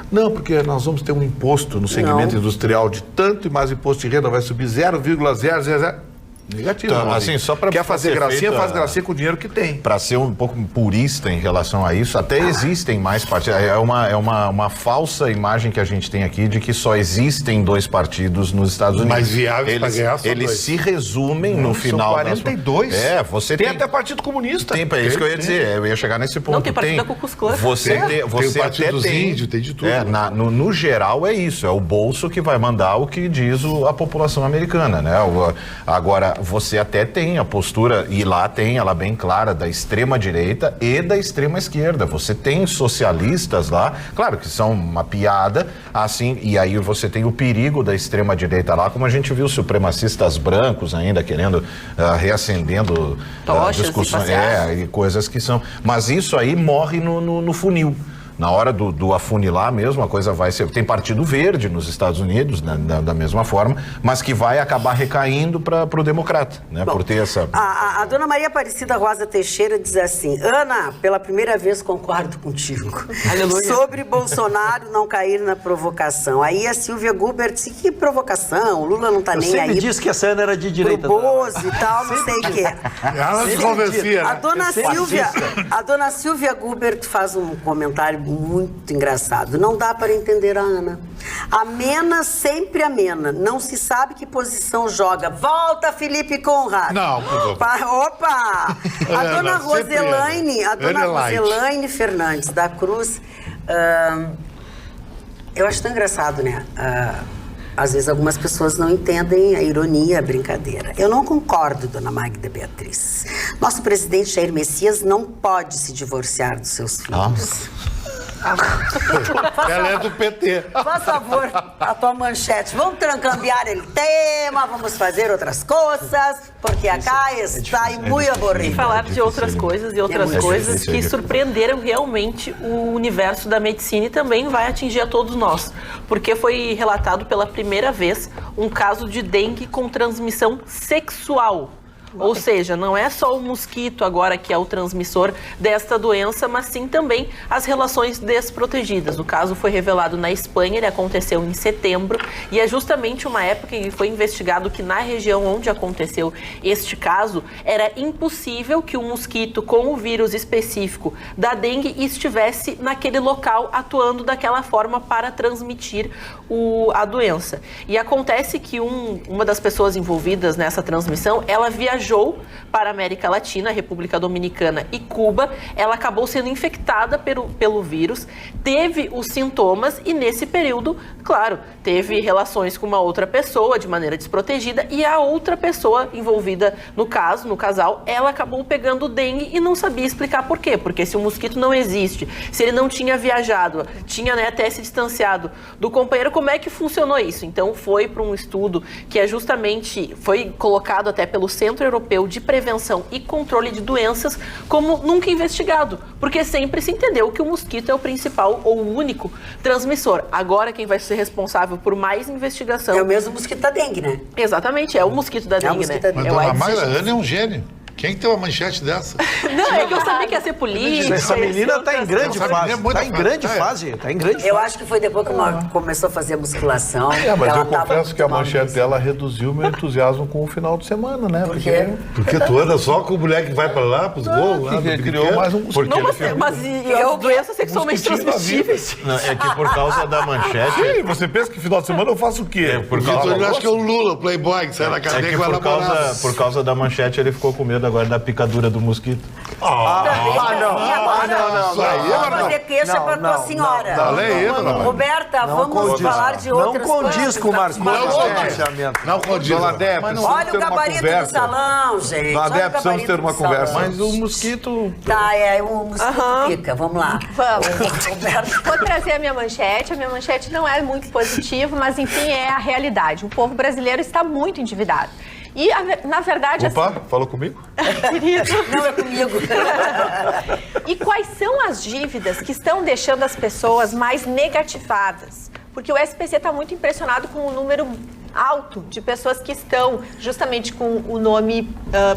Não, porque nós vamos ter um imposto no segmento industrial de tanto e mais imposto de renda vai subir 0,000. Negativo. Então, assim, só para quer fazer gracinha, faz gracinha com o dinheiro que tem. Para ser um pouco purista em relação a isso, até existem mais partidos. É uma falsa imagem que a gente tem aqui de que só existem 2 partidos nos Estados Unidos. Mais viáveis para ganhar são eles 2. Se resumem no final. São 42. Você tem até Partido Comunista. É isso que eu ia dizer. Eu ia chegar nesse ponto. Não, tem partido da Ku Klux Klan. Você tem o partido dos índios, tem de tudo. No geral é isso. É o bolso que vai mandar o que diz a população americana, né? Agora, você até tem a postura, e lá tem ela bem clara, da extrema direita e da extrema esquerda. Você tem socialistas lá, claro que são uma piada, assim, e aí você tem o perigo da extrema direita lá, como a gente viu supremacistas brancos ainda querendo, reacendendo discussões, e coisas que são... Mas isso aí morre no funil. Na hora do afunilar mesmo, a coisa vai ser... Tem Partido Verde nos Estados Unidos, né, da mesma forma, mas que vai acabar recaindo para o democrata, né? Bom, por ter essa... A dona Maria Aparecida Rosa Teixeira diz assim: Ana, pela primeira vez concordo contigo. Aleluia. Sobre Bolsonaro não cair na provocação. Aí a Silvia Gubert disse: que provocação? O Lula não tá nem aí. Você disse que essa Ana era de direita. Pro Bozo e tal, não sei o quê. Ela se convencia, né? A dona Silvia Gubert faz um comentário muito engraçado. Não dá para entender a Ana. Amena, sempre amena. Não se sabe que posição joga. Volta, Felipe Conrad. Não, por favor. Opa! A dona Roselaine Fernandes da Cruz, eu acho tão engraçado, né? Às vezes algumas pessoas não entendem a ironia, a brincadeira. Eu não concordo, dona Magda Beatriz. Nosso presidente Jair Messias não pode se divorciar dos seus filhos. Ela é do PT. Por favor, a tua manchete. Vamos cambiar o tema, vamos fazer outras coisas, porque acá está muito aborrido. E falar de outras coisas e outras coisas que surpreenderam realmente o universo da medicina e também vai atingir a todos nós. Porque foi relatado pela primeira vez um caso de dengue com transmissão sexual. Ou seja, não é só o mosquito agora que é o transmissor desta doença, mas sim também as relações desprotegidas. O caso foi revelado na Espanha, ele aconteceu em setembro e é justamente uma época em que foi investigado que na região onde aconteceu este caso era impossível que um mosquito com o vírus específico da dengue estivesse naquele local atuando daquela forma para transmitir a doença. E acontece que uma das pessoas envolvidas nessa transmissão, ela viajou para a América Latina, República Dominicana e Cuba. Ela acabou sendo infectada pelo vírus, teve os sintomas e nesse período, claro, teve relações com uma outra pessoa de maneira desprotegida e a outra pessoa envolvida no casal, ela acabou pegando dengue e não sabia explicar por quê. Porque se o mosquito não existe, se ele não tinha viajado, tinha até se distanciado do companheiro, como é que funcionou isso? Então foi para um estudo que foi colocado até pelo Centro Europeu de Prevenção e Controle de Doenças como nunca investigado, porque sempre se entendeu que o mosquito é o principal ou o único transmissor. Agora quem vai ser responsável por mais investigação... É o mesmo mosquito da dengue, né? Exatamente, é o mosquito da dengue, né? Mas dona Magda, Ana é um gênio. Quem que tem uma manchete dessa? Não, é que eu sabia que ia ser política. Essa menina está em grande fase. Está em grande fase. Eu acho que foi depois que começou a fazer musculação. Mas eu confesso que a manchete dela reduziu meu entusiasmo com o final de semana, né? Por quê? Porque tu anda só com o moleque que vai pra lá, pros gols. Criou mais um mosquito. Mas doenças sexualmente transmissíveis. É que por causa da manchete... Sim, você pensa que final de semana eu faço o quê? Eu acho que é o Lula, o playboy, que sai na cadeia com ela. Por causa da manchete ele ficou com medo agora da picadura do mosquito. Não. Vamos fazer queixa para tua senhora. Roberta, vamos falar de outras coisas. Não condiz com o Marcos. Não condiz. Olha o gabarito do salão, gente. Dona precisamos ter uma conversa. Mas o mosquito... O mosquito fica. Vamos lá. Vamos. Vou trazer a minha manchete. A minha manchete não é muito positiva, mas enfim, é a realidade. O povo brasileiro está muito endividado. E, na verdade... Opa, assim, falou comigo? Querido. Não é comigo. E quais são as dívidas que estão deixando as pessoas mais negativadas? Porque o SPC está muito impressionado com o número alto de pessoas que estão justamente com o nome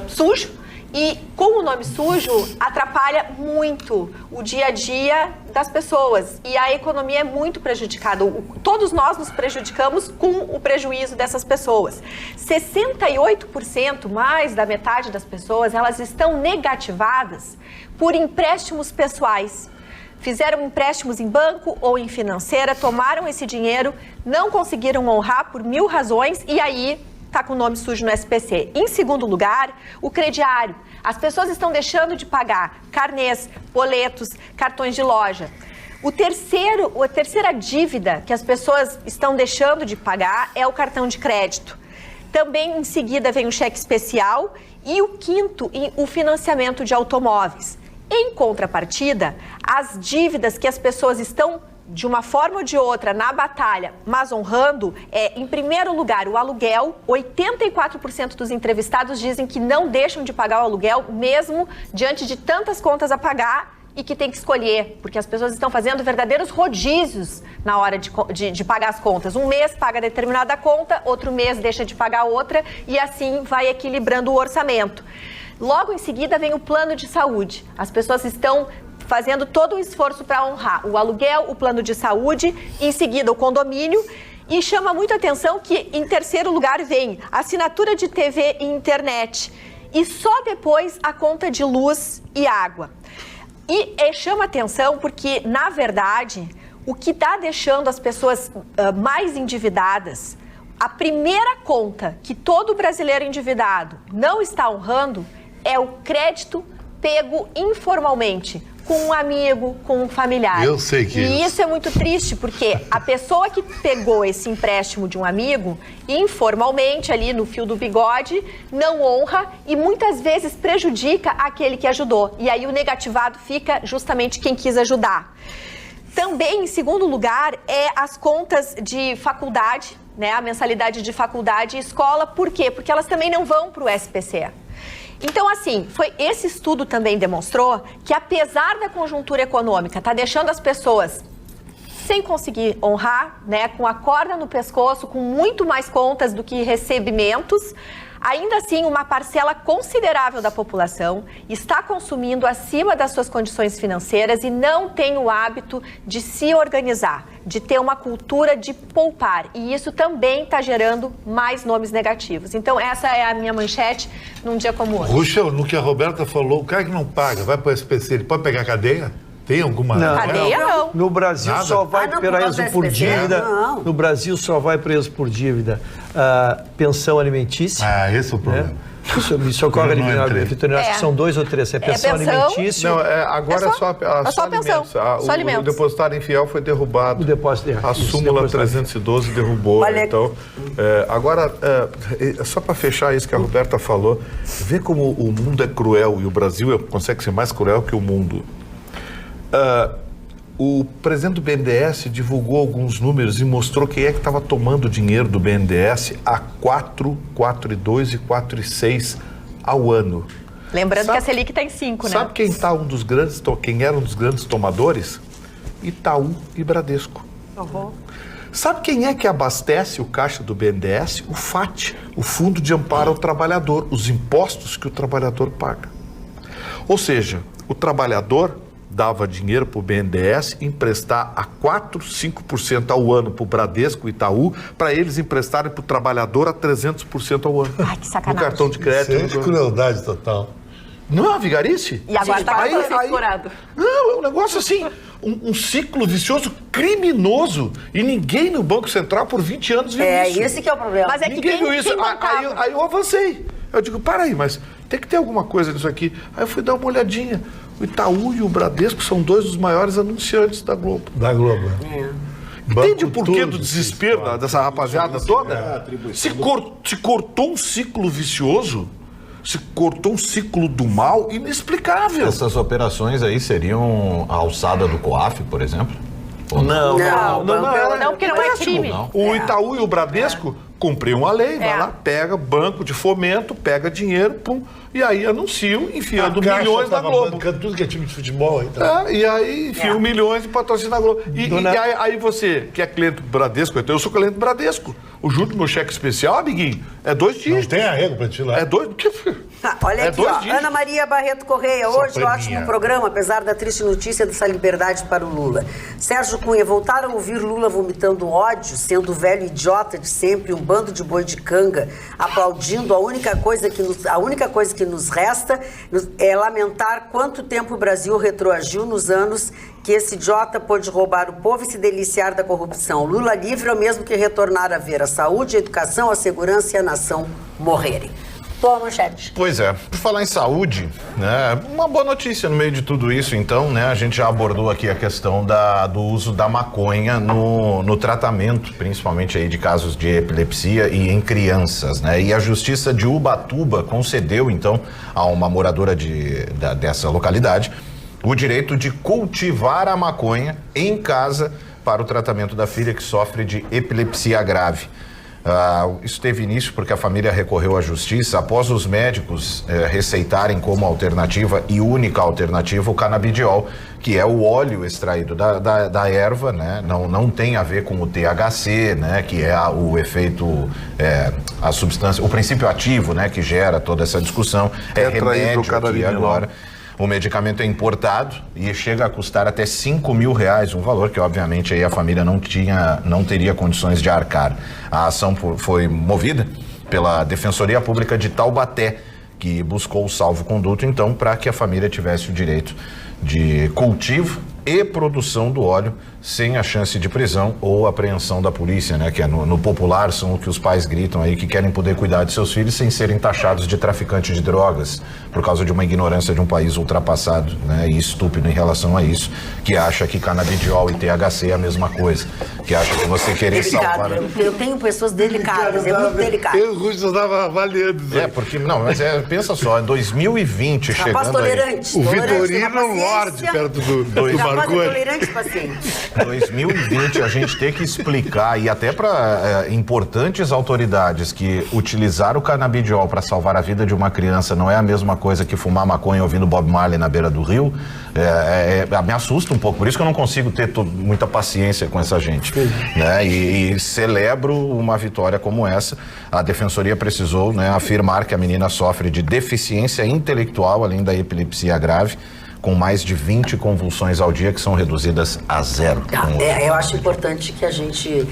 sujo. E com o nome sujo, atrapalha muito o dia a dia das pessoas. E a economia é muito prejudicada. Todos nós nos prejudicamos com o prejuízo dessas pessoas. 68%, mais da metade das pessoas, elas estão negativadas por empréstimos pessoais. Fizeram empréstimos em banco ou em financeira, tomaram esse dinheiro, não conseguiram honrar por 1000 razões e aí está com o nome sujo no SPC. Em segundo lugar, o crediário. As pessoas estão deixando de pagar carnês, boletos, cartões de loja. A terceira dívida que as pessoas estão deixando de pagar é o cartão de crédito. Também em seguida vem o cheque especial e o quinto, o financiamento de automóveis. Em contrapartida, as dívidas que as pessoas estão de uma forma ou de outra, na batalha, mas honrando, em primeiro lugar, o aluguel. 84% dos entrevistados dizem que não deixam de pagar o aluguel, mesmo diante de tantas contas a pagar e que tem que escolher, porque as pessoas estão fazendo verdadeiros rodízios na hora de pagar as contas. Um mês paga determinada conta, outro mês deixa de pagar outra e assim vai equilibrando o orçamento. Logo em seguida vem o plano de saúde. As pessoas estão fazendo todo o esforço para honrar o aluguel, o plano de saúde, em seguida o condomínio, e chama muito a atenção que em terceiro lugar vem a assinatura de TV e internet, e só depois a conta de luz e água. E chama atenção porque, na verdade, o que está deixando as pessoas mais endividadas, a primeira conta que todo brasileiro endividado não está honrando é o crédito pego informalmente, com um amigo, com um familiar. Eu sei que E isso é muito triste, porque a pessoa que pegou esse empréstimo de um amigo, informalmente, ali no fio do bigode, não honra e muitas vezes prejudica aquele que ajudou. E aí o negativado fica justamente quem quis ajudar. Também, em segundo lugar, as contas de faculdade, né? A mensalidade de faculdade e escola. Por quê? Porque elas também não vão para o SPC. Então, assim, esse estudo também demonstrou que, apesar da conjuntura econômica tá deixando as pessoas sem conseguir honrar, né, com a corda no pescoço, com muito mais contas do que recebimentos, ainda assim, uma parcela considerável da população está consumindo acima das suas condições financeiras e não tem o hábito de se organizar, de ter uma cultura de poupar. E isso também está gerando mais nomes negativos. Então, essa é a minha manchete num dia como hoje. Ruxa, no que a Roberta falou, o cara que não paga, vai para o SPC, ele pode pegar cadeia? Tem alguma... Não, cadeia não. No Brasil Nada? só vai preso por dívida. Não. No Brasil só vai preso por dívida pensão alimentícia. Esse é o problema. Isso ocorre ali, Vitorino, acho que são 2 ou 3. É pensão alimentícia. Não, agora é só pensão. Só alimentos. O depositário infiel foi derrubado. O depósito A súmula 312 derrubou. Olha, então, agora, só para fechar isso que a Roberta falou, vê como o mundo é cruel e o Brasil consegue ser mais cruel que o mundo. O presidente do BNDES divulgou alguns números e mostrou quem é que estava tomando dinheiro do BNDES a 4, 4,2 e 4,6 ao ano. Lembrando que a Selic está em 5, né? Sabe quem era um dos grandes tomadores? Itaú e Bradesco. Uhum. Sabe quem é que abastece o caixa do BNDES? O FAT, o Fundo de Amparo ao Trabalhador, os impostos que o trabalhador paga. Ou seja, o trabalhador dava dinheiro para o BNDES emprestar a 4, 5% ao ano para o Bradesco e Itaú, para eles emprestarem para o trabalhador a 300% ao ano. Ai, que sacanagem. No cartão de crédito. Isso é de crueldade total. Não é uma vigarice? E agora está explorado. Não, é um negócio assim, um ciclo vicioso criminoso. E ninguém no Banco Central por 20 anos viu isso. Esse que é o problema. Mas é que Ninguém viu isso. quem Aí eu avancei. Eu digo, para aí, mas tem que ter alguma coisa nisso aqui. Aí eu fui dar uma olhadinha. O Itaú e o Bradesco são 2 dos maiores anunciantes da Globo. Da Globo. Entende o porquê do desespero dessa rapaziada toda? Se cortou um ciclo vicioso, se cortou um ciclo do mal inexplicável. Essas operações aí seriam a alçada do COAF, por exemplo? Não, porque não é crime. O Itaú e o Bradesco cumpriu uma lei, vai lá, pega banco de fomento, pega dinheiro, pum, e aí anunciam enfiando milhões na Globo. Bancando tudo que é time de futebol. Então. E aí enfiam milhões de patrocínio na Globo. E aí você, que é cliente do Bradesco, então eu sou cliente do Bradesco. O juro do meu cheque especial, amiguinho, é 2 dígitos. Não tem arrego pra ti lá. É 2... Olha aqui, Ana Maria Barreto Correia, hoje ótimo programa, apesar da triste notícia dessa liberdade para o Lula. Sérgio Cunha, voltaram a ouvir Lula vomitando ódio, sendo o velho idiota de sempre, um bando de boi de canga, aplaudindo. A única coisa que nos resta é lamentar quanto tempo o Brasil retroagiu nos anos que esse idiota pôde roubar o povo e se deliciar da corrupção. Lula livre é o mesmo que retornar a ver a saúde, a educação, a segurança e a nação morrerem. Boa manchete. Pois é, por falar em saúde, né, uma boa notícia no meio de tudo isso, então, né, a gente já abordou aqui a questão do uso da maconha no tratamento, principalmente aí de casos de epilepsia e em crianças, né, e a Justiça de Ubatuba concedeu, então, a uma moradora dessa localidade o direito de cultivar a maconha em casa para o tratamento da filha que sofre de epilepsia grave. Isso teve início porque a família recorreu à justiça após os médicos receitarem como alternativa e única alternativa o canabidiol, que é o óleo extraído da erva, né? Não tem a ver com o THC, né? Que é o efeito, a substância, o princípio ativo, né? Que gera toda essa discussão. É remédio aqui agora. O medicamento é importado e chega a custar até R$5.000, um valor que obviamente aí a família não teria condições de arcar. A ação foi movida pela Defensoria Pública de Taubaté, que buscou o salvo-conduto então para que a família tivesse o direito de cultivo e produção do óleo sem a chance de prisão ou apreensão da polícia, né? Que é no popular são o que os pais gritam aí, que querem poder cuidar de seus filhos sem serem taxados de traficante de drogas, por causa de uma ignorância de um país ultrapassado, né? E estúpido em relação a isso, que acha que canabidiol e THC é a mesma coisa, que acha que você querer salvar... Eu tenho pessoas delicadas, é muito delicado. Eu, Russo, estava avaliando isso. Porque, não, mas pensa só, em 2020 chegando tolerante, aí... O Vitorino Lorde perto do Marconi. Tolerante, paciente. 2020 a gente tem que explicar, e até para importantes autoridades, que utilizar o canabidiol para salvar a vida de uma criança não é a mesma coisa que fumar maconha ouvindo Bob Marley na beira do rio, me assusta um pouco. Por isso que eu não consigo ter muita paciência com essa gente, né? E celebro uma vitória como essa. A Defensoria precisou, né, afirmar que a menina sofre de deficiência intelectual, além da epilepsia grave, com mais de 20 convulsões ao dia, que são reduzidas a 0. Eu acho importante que a gente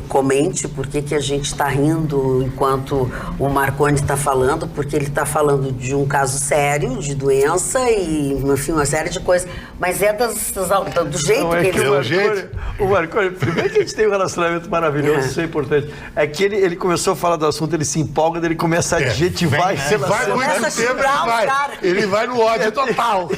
comente por que a gente está rindo enquanto o Marconi está falando, porque ele está falando de um caso sério, de doença e, enfim, uma série de coisas. Mas é do jeito que ele... O Marconi, primeiro que a gente tem um relacionamento maravilhoso, isso é importante. É que ele começou a falar do assunto, ele se empolga, ele começa a adjetivar e se vai muito tempo, ele vai no ódio total.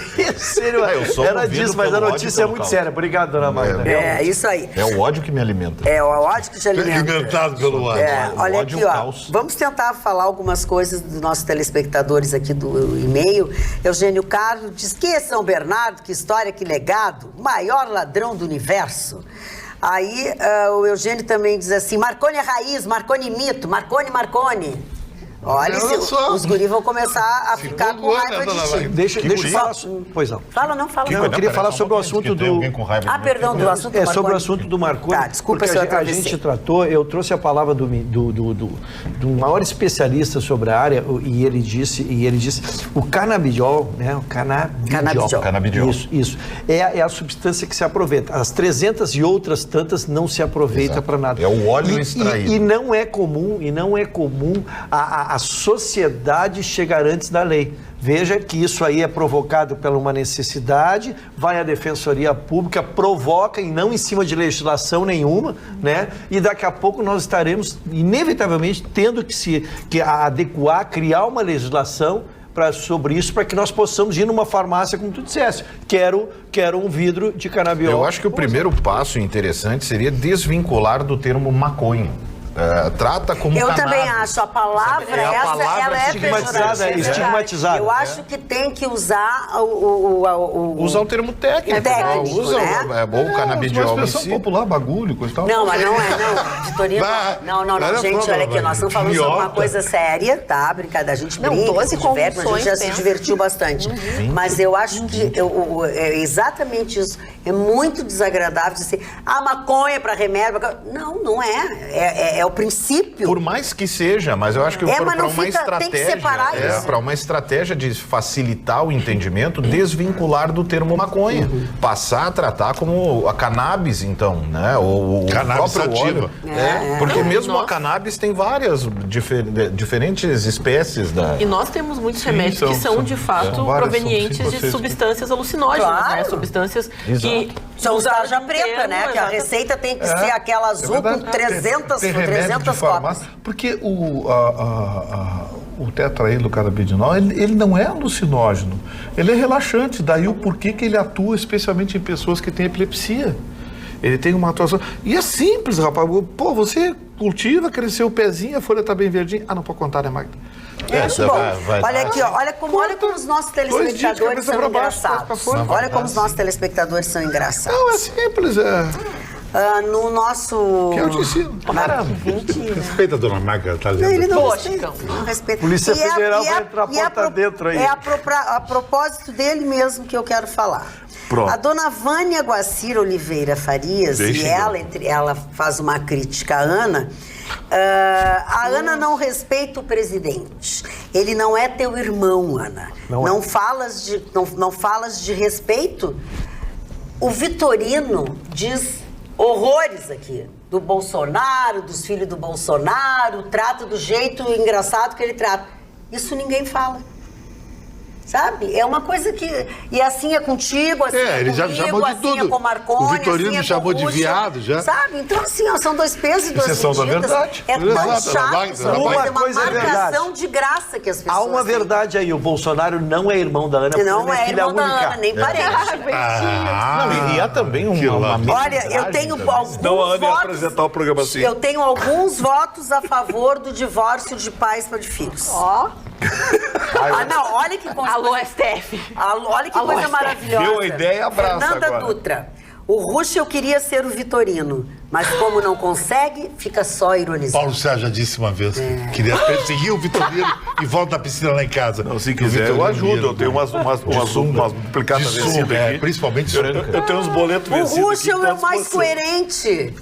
Era disso, mas a notícia é muito séria. Obrigado, dona Magda. É isso aí. É o ódio que me alimenta. É o ódio que te alimenta. Alimentado pelo ódio. Olha aqui, ó. Vamos tentar falar algumas coisas dos nossos telespectadores aqui do e-mail. Eugênio Carlos diz: que é São Bernardo, que história, que legado, maior ladrão do universo. Aí o Eugênio também diz assim: Marconi é raiz, Marconi mito, Marconi. Olha, os guris vão começar a ficar com raiva de ti. Deixa eu falar... Pois não. Fala. Eu queria falar sobre o assunto do... Perdão, do assunto do Marconi. Sobre o assunto do Marconi. Tá, desculpa se eu atravessei. A gente tratou, eu trouxe a palavra do maior especialista sobre a área, e ele disse o canabidiol, né? O canabidiol. Isso. É a substância que se aproveita. As 300 e outras tantas não se aproveita para nada. É o óleo extraído. E não é comum a sociedade chegar antes da lei. Veja que isso aí é provocado por uma necessidade, vai à Defensoria Pública, provoca, e não em cima de legislação nenhuma, né? E daqui a pouco nós estaremos, inevitavelmente, tendo que adequar, criar uma legislação sobre isso, para que nós possamos ir numa farmácia, como tu dissesse, quero um vidro de canabidiol. Eu acho que o primeiro passo interessante seria desvincular do termo maconha. trata como Eu cannabis. também acho. A palavra ela é estigmatizada. Eu acho que tem que usar Usar o termo técnico. Usa o canabidiol em si. popular, bagulho, coisa e tal. Não, mas não é, não. Vitorino, não, gente, olha aqui, nós estamos falando sobre uma coisa séria, tá? Brincadeira, a gente brinca, se diverte, mas a gente já se divertiu bastante. Mas eu acho que é exatamente isso. É muito desagradável dizer, maconha para remédio. Não é. É o princípio. Por mais que seja, mas eu acho que para uma estratégia. Tem que separar isso. Para uma estratégia de facilitar o entendimento, desvincular do termo maconha. Passar a tratar como a cannabis, então, né? O cannabis próprio óleo. Porque mesmo a cannabis tem várias diferentes espécies da. E nós temos muitos remédios que são de fato provenientes de substâncias alucinógenas, né? Substâncias que são tarja preta, né? Que a receita tem que ser aquela azul com 300 cópias. Porque o tetraído canabidinol, ele não é alucinógeno, ele é relaxante, daí o porquê que ele atua especialmente em pessoas que têm epilepsia. Ele tem uma atuação... E é simples, rapaz. Pô, você cultiva, cresceu o pezinho, a folha tá bem verdinha. Não pode contar, né, Magda? Olha aqui, ó, olha como os nossos telespectadores são engraçados. Olha como os nossos telespectadores são engraçados. Não, é simples, no nosso... Que eu te ensino. Respeita a dona Magda, tá lendo. Ele não respeita. Polícia Federal vai entrar porta dentro aí. É a propósito dele mesmo que eu quero falar. Pronto. A dona Vânia Guacira Oliveira Farias, ela faz uma crítica à Ana. A Ana não respeita o presidente. Ele não é teu irmão, Ana. Não falas de respeito. O Vitorino diz horrores aqui. Do Bolsonaro, dos filhos do Bolsonaro, trata do jeito engraçado que ele trata. Isso ninguém fala. Sabe? É uma coisa que... E assim é contigo, assim é ele comigo, já chamou de assim tudo. É com o Marconi, o Vitorino assim me chamou de viado, já. Sabe? Então, assim, são dois pesos e duas medidas. Exceção da verdade. É tão chato. Uma coisa é verdade. Marcação de graça que as pessoas Há uma verdade aí, o Bolsonaro não é irmão da Ana. Não é irmão da Ana, nem parente. E há também uma Olha, eu tenho alguns votos... apresentar o programa assim. Eu tenho alguns votos a favor do divórcio de pais para de filhos. Não, olha que coisa... Alô, STF. Olha que coisa maravilhosa. Deu a ideia, abraça Fernanda agora. Dutra. O Ruschel queria ser o Vitorino, mas como não consegue, fica só ironizando. Paulo Sérgio já disse uma vez que queria perseguir o Vitorino e volta à piscina lá em casa. Não, se quiser, eu ajudo. Eu tenho umas duplicadas vencidas aqui. Principalmente sunga. Eu tenho uns boletos vencidos. O Ruschel é o mais coerente.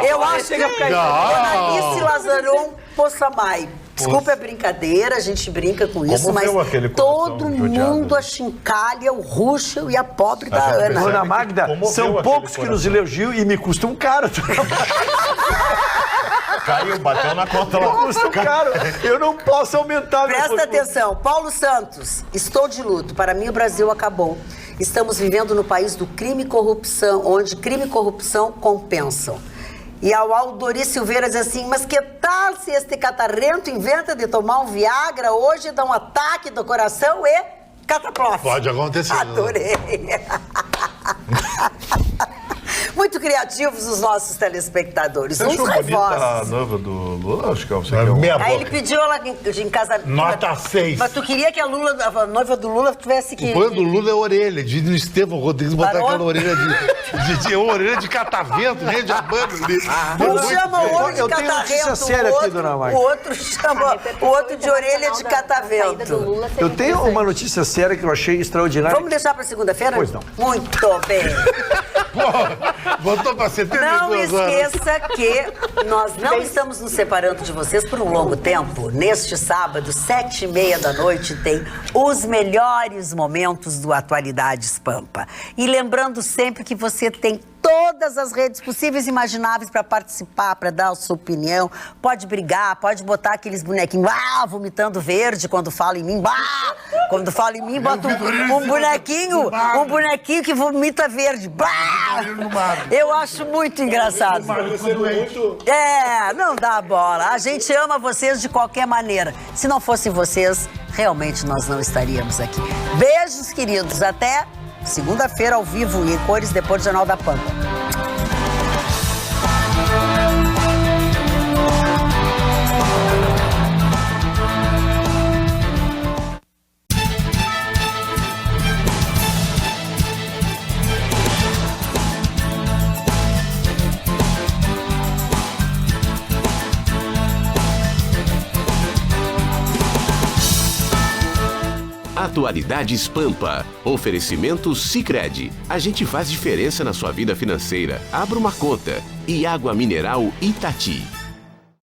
Eu acho que Ananice Lazaron Poçamai. Desculpa a brincadeira, a gente brinca com isso, mas todo mundo achincalha o Ruschel e a pobre da Ana. Dona Magda, são poucos que nos elogiam e me custam caro. Caiu, bateu na conta lá. Custa caro. Eu não posso aumentar. Presta atenção. Paulo Santos, estou de luto. Para mim o Brasil acabou. Estamos vivendo no país do crime e corrupção, onde crime e corrupção compensam. E ao Aldori Silveira diz assim, mas que tal se este catarrento inventa de tomar um Viagra hoje, dá um ataque do coração e cataplof? Pode acontecer. Adorei. Muito criativos os nossos telespectadores. Você achou bonita a noiva do Lula? Acho que é você. Aí ele pediu ela em casamento. Nota 6. Mas tu queria que a noiva do Lula tivesse que... O plano do Lula é a orelha. De Estevão Rodrigues botar aquela orelha de orelha de catavento, nem de abano. Um chama o outro de catavento, o outro chama o outro de orelha de catavento. Eu tenho uma notícia séria que eu achei extraordinária. Vamos deixar para segunda-feira? Pois não. Muito bem. Botou para 72 Não anos. esqueça que nós não estamos nos separando de vocês por um longo tempo. Neste sábado, 7h30 da noite, tem os melhores momentos do Atualidades Pampa. E lembrando sempre que você tem todas as redes possíveis e imagináveis para participar, para dar a sua opinião. Pode brigar, pode botar aqueles bonequinhos, vomitando verde quando fala em mim. Quando fala em mim, bota um bonequinho que vomita verde. Eu acho muito engraçado. Não dá bola. A gente ama vocês de qualquer maneira. Se não fossem vocês, realmente nós não estaríamos aqui. Beijos, queridos. Até segunda-feira ao vivo e em cores depois do Jornal da Pampa. Atualidades Pampa. Oferecimento Sicredi. A gente faz diferença na sua vida financeira. Abra uma conta. E água mineral Itati.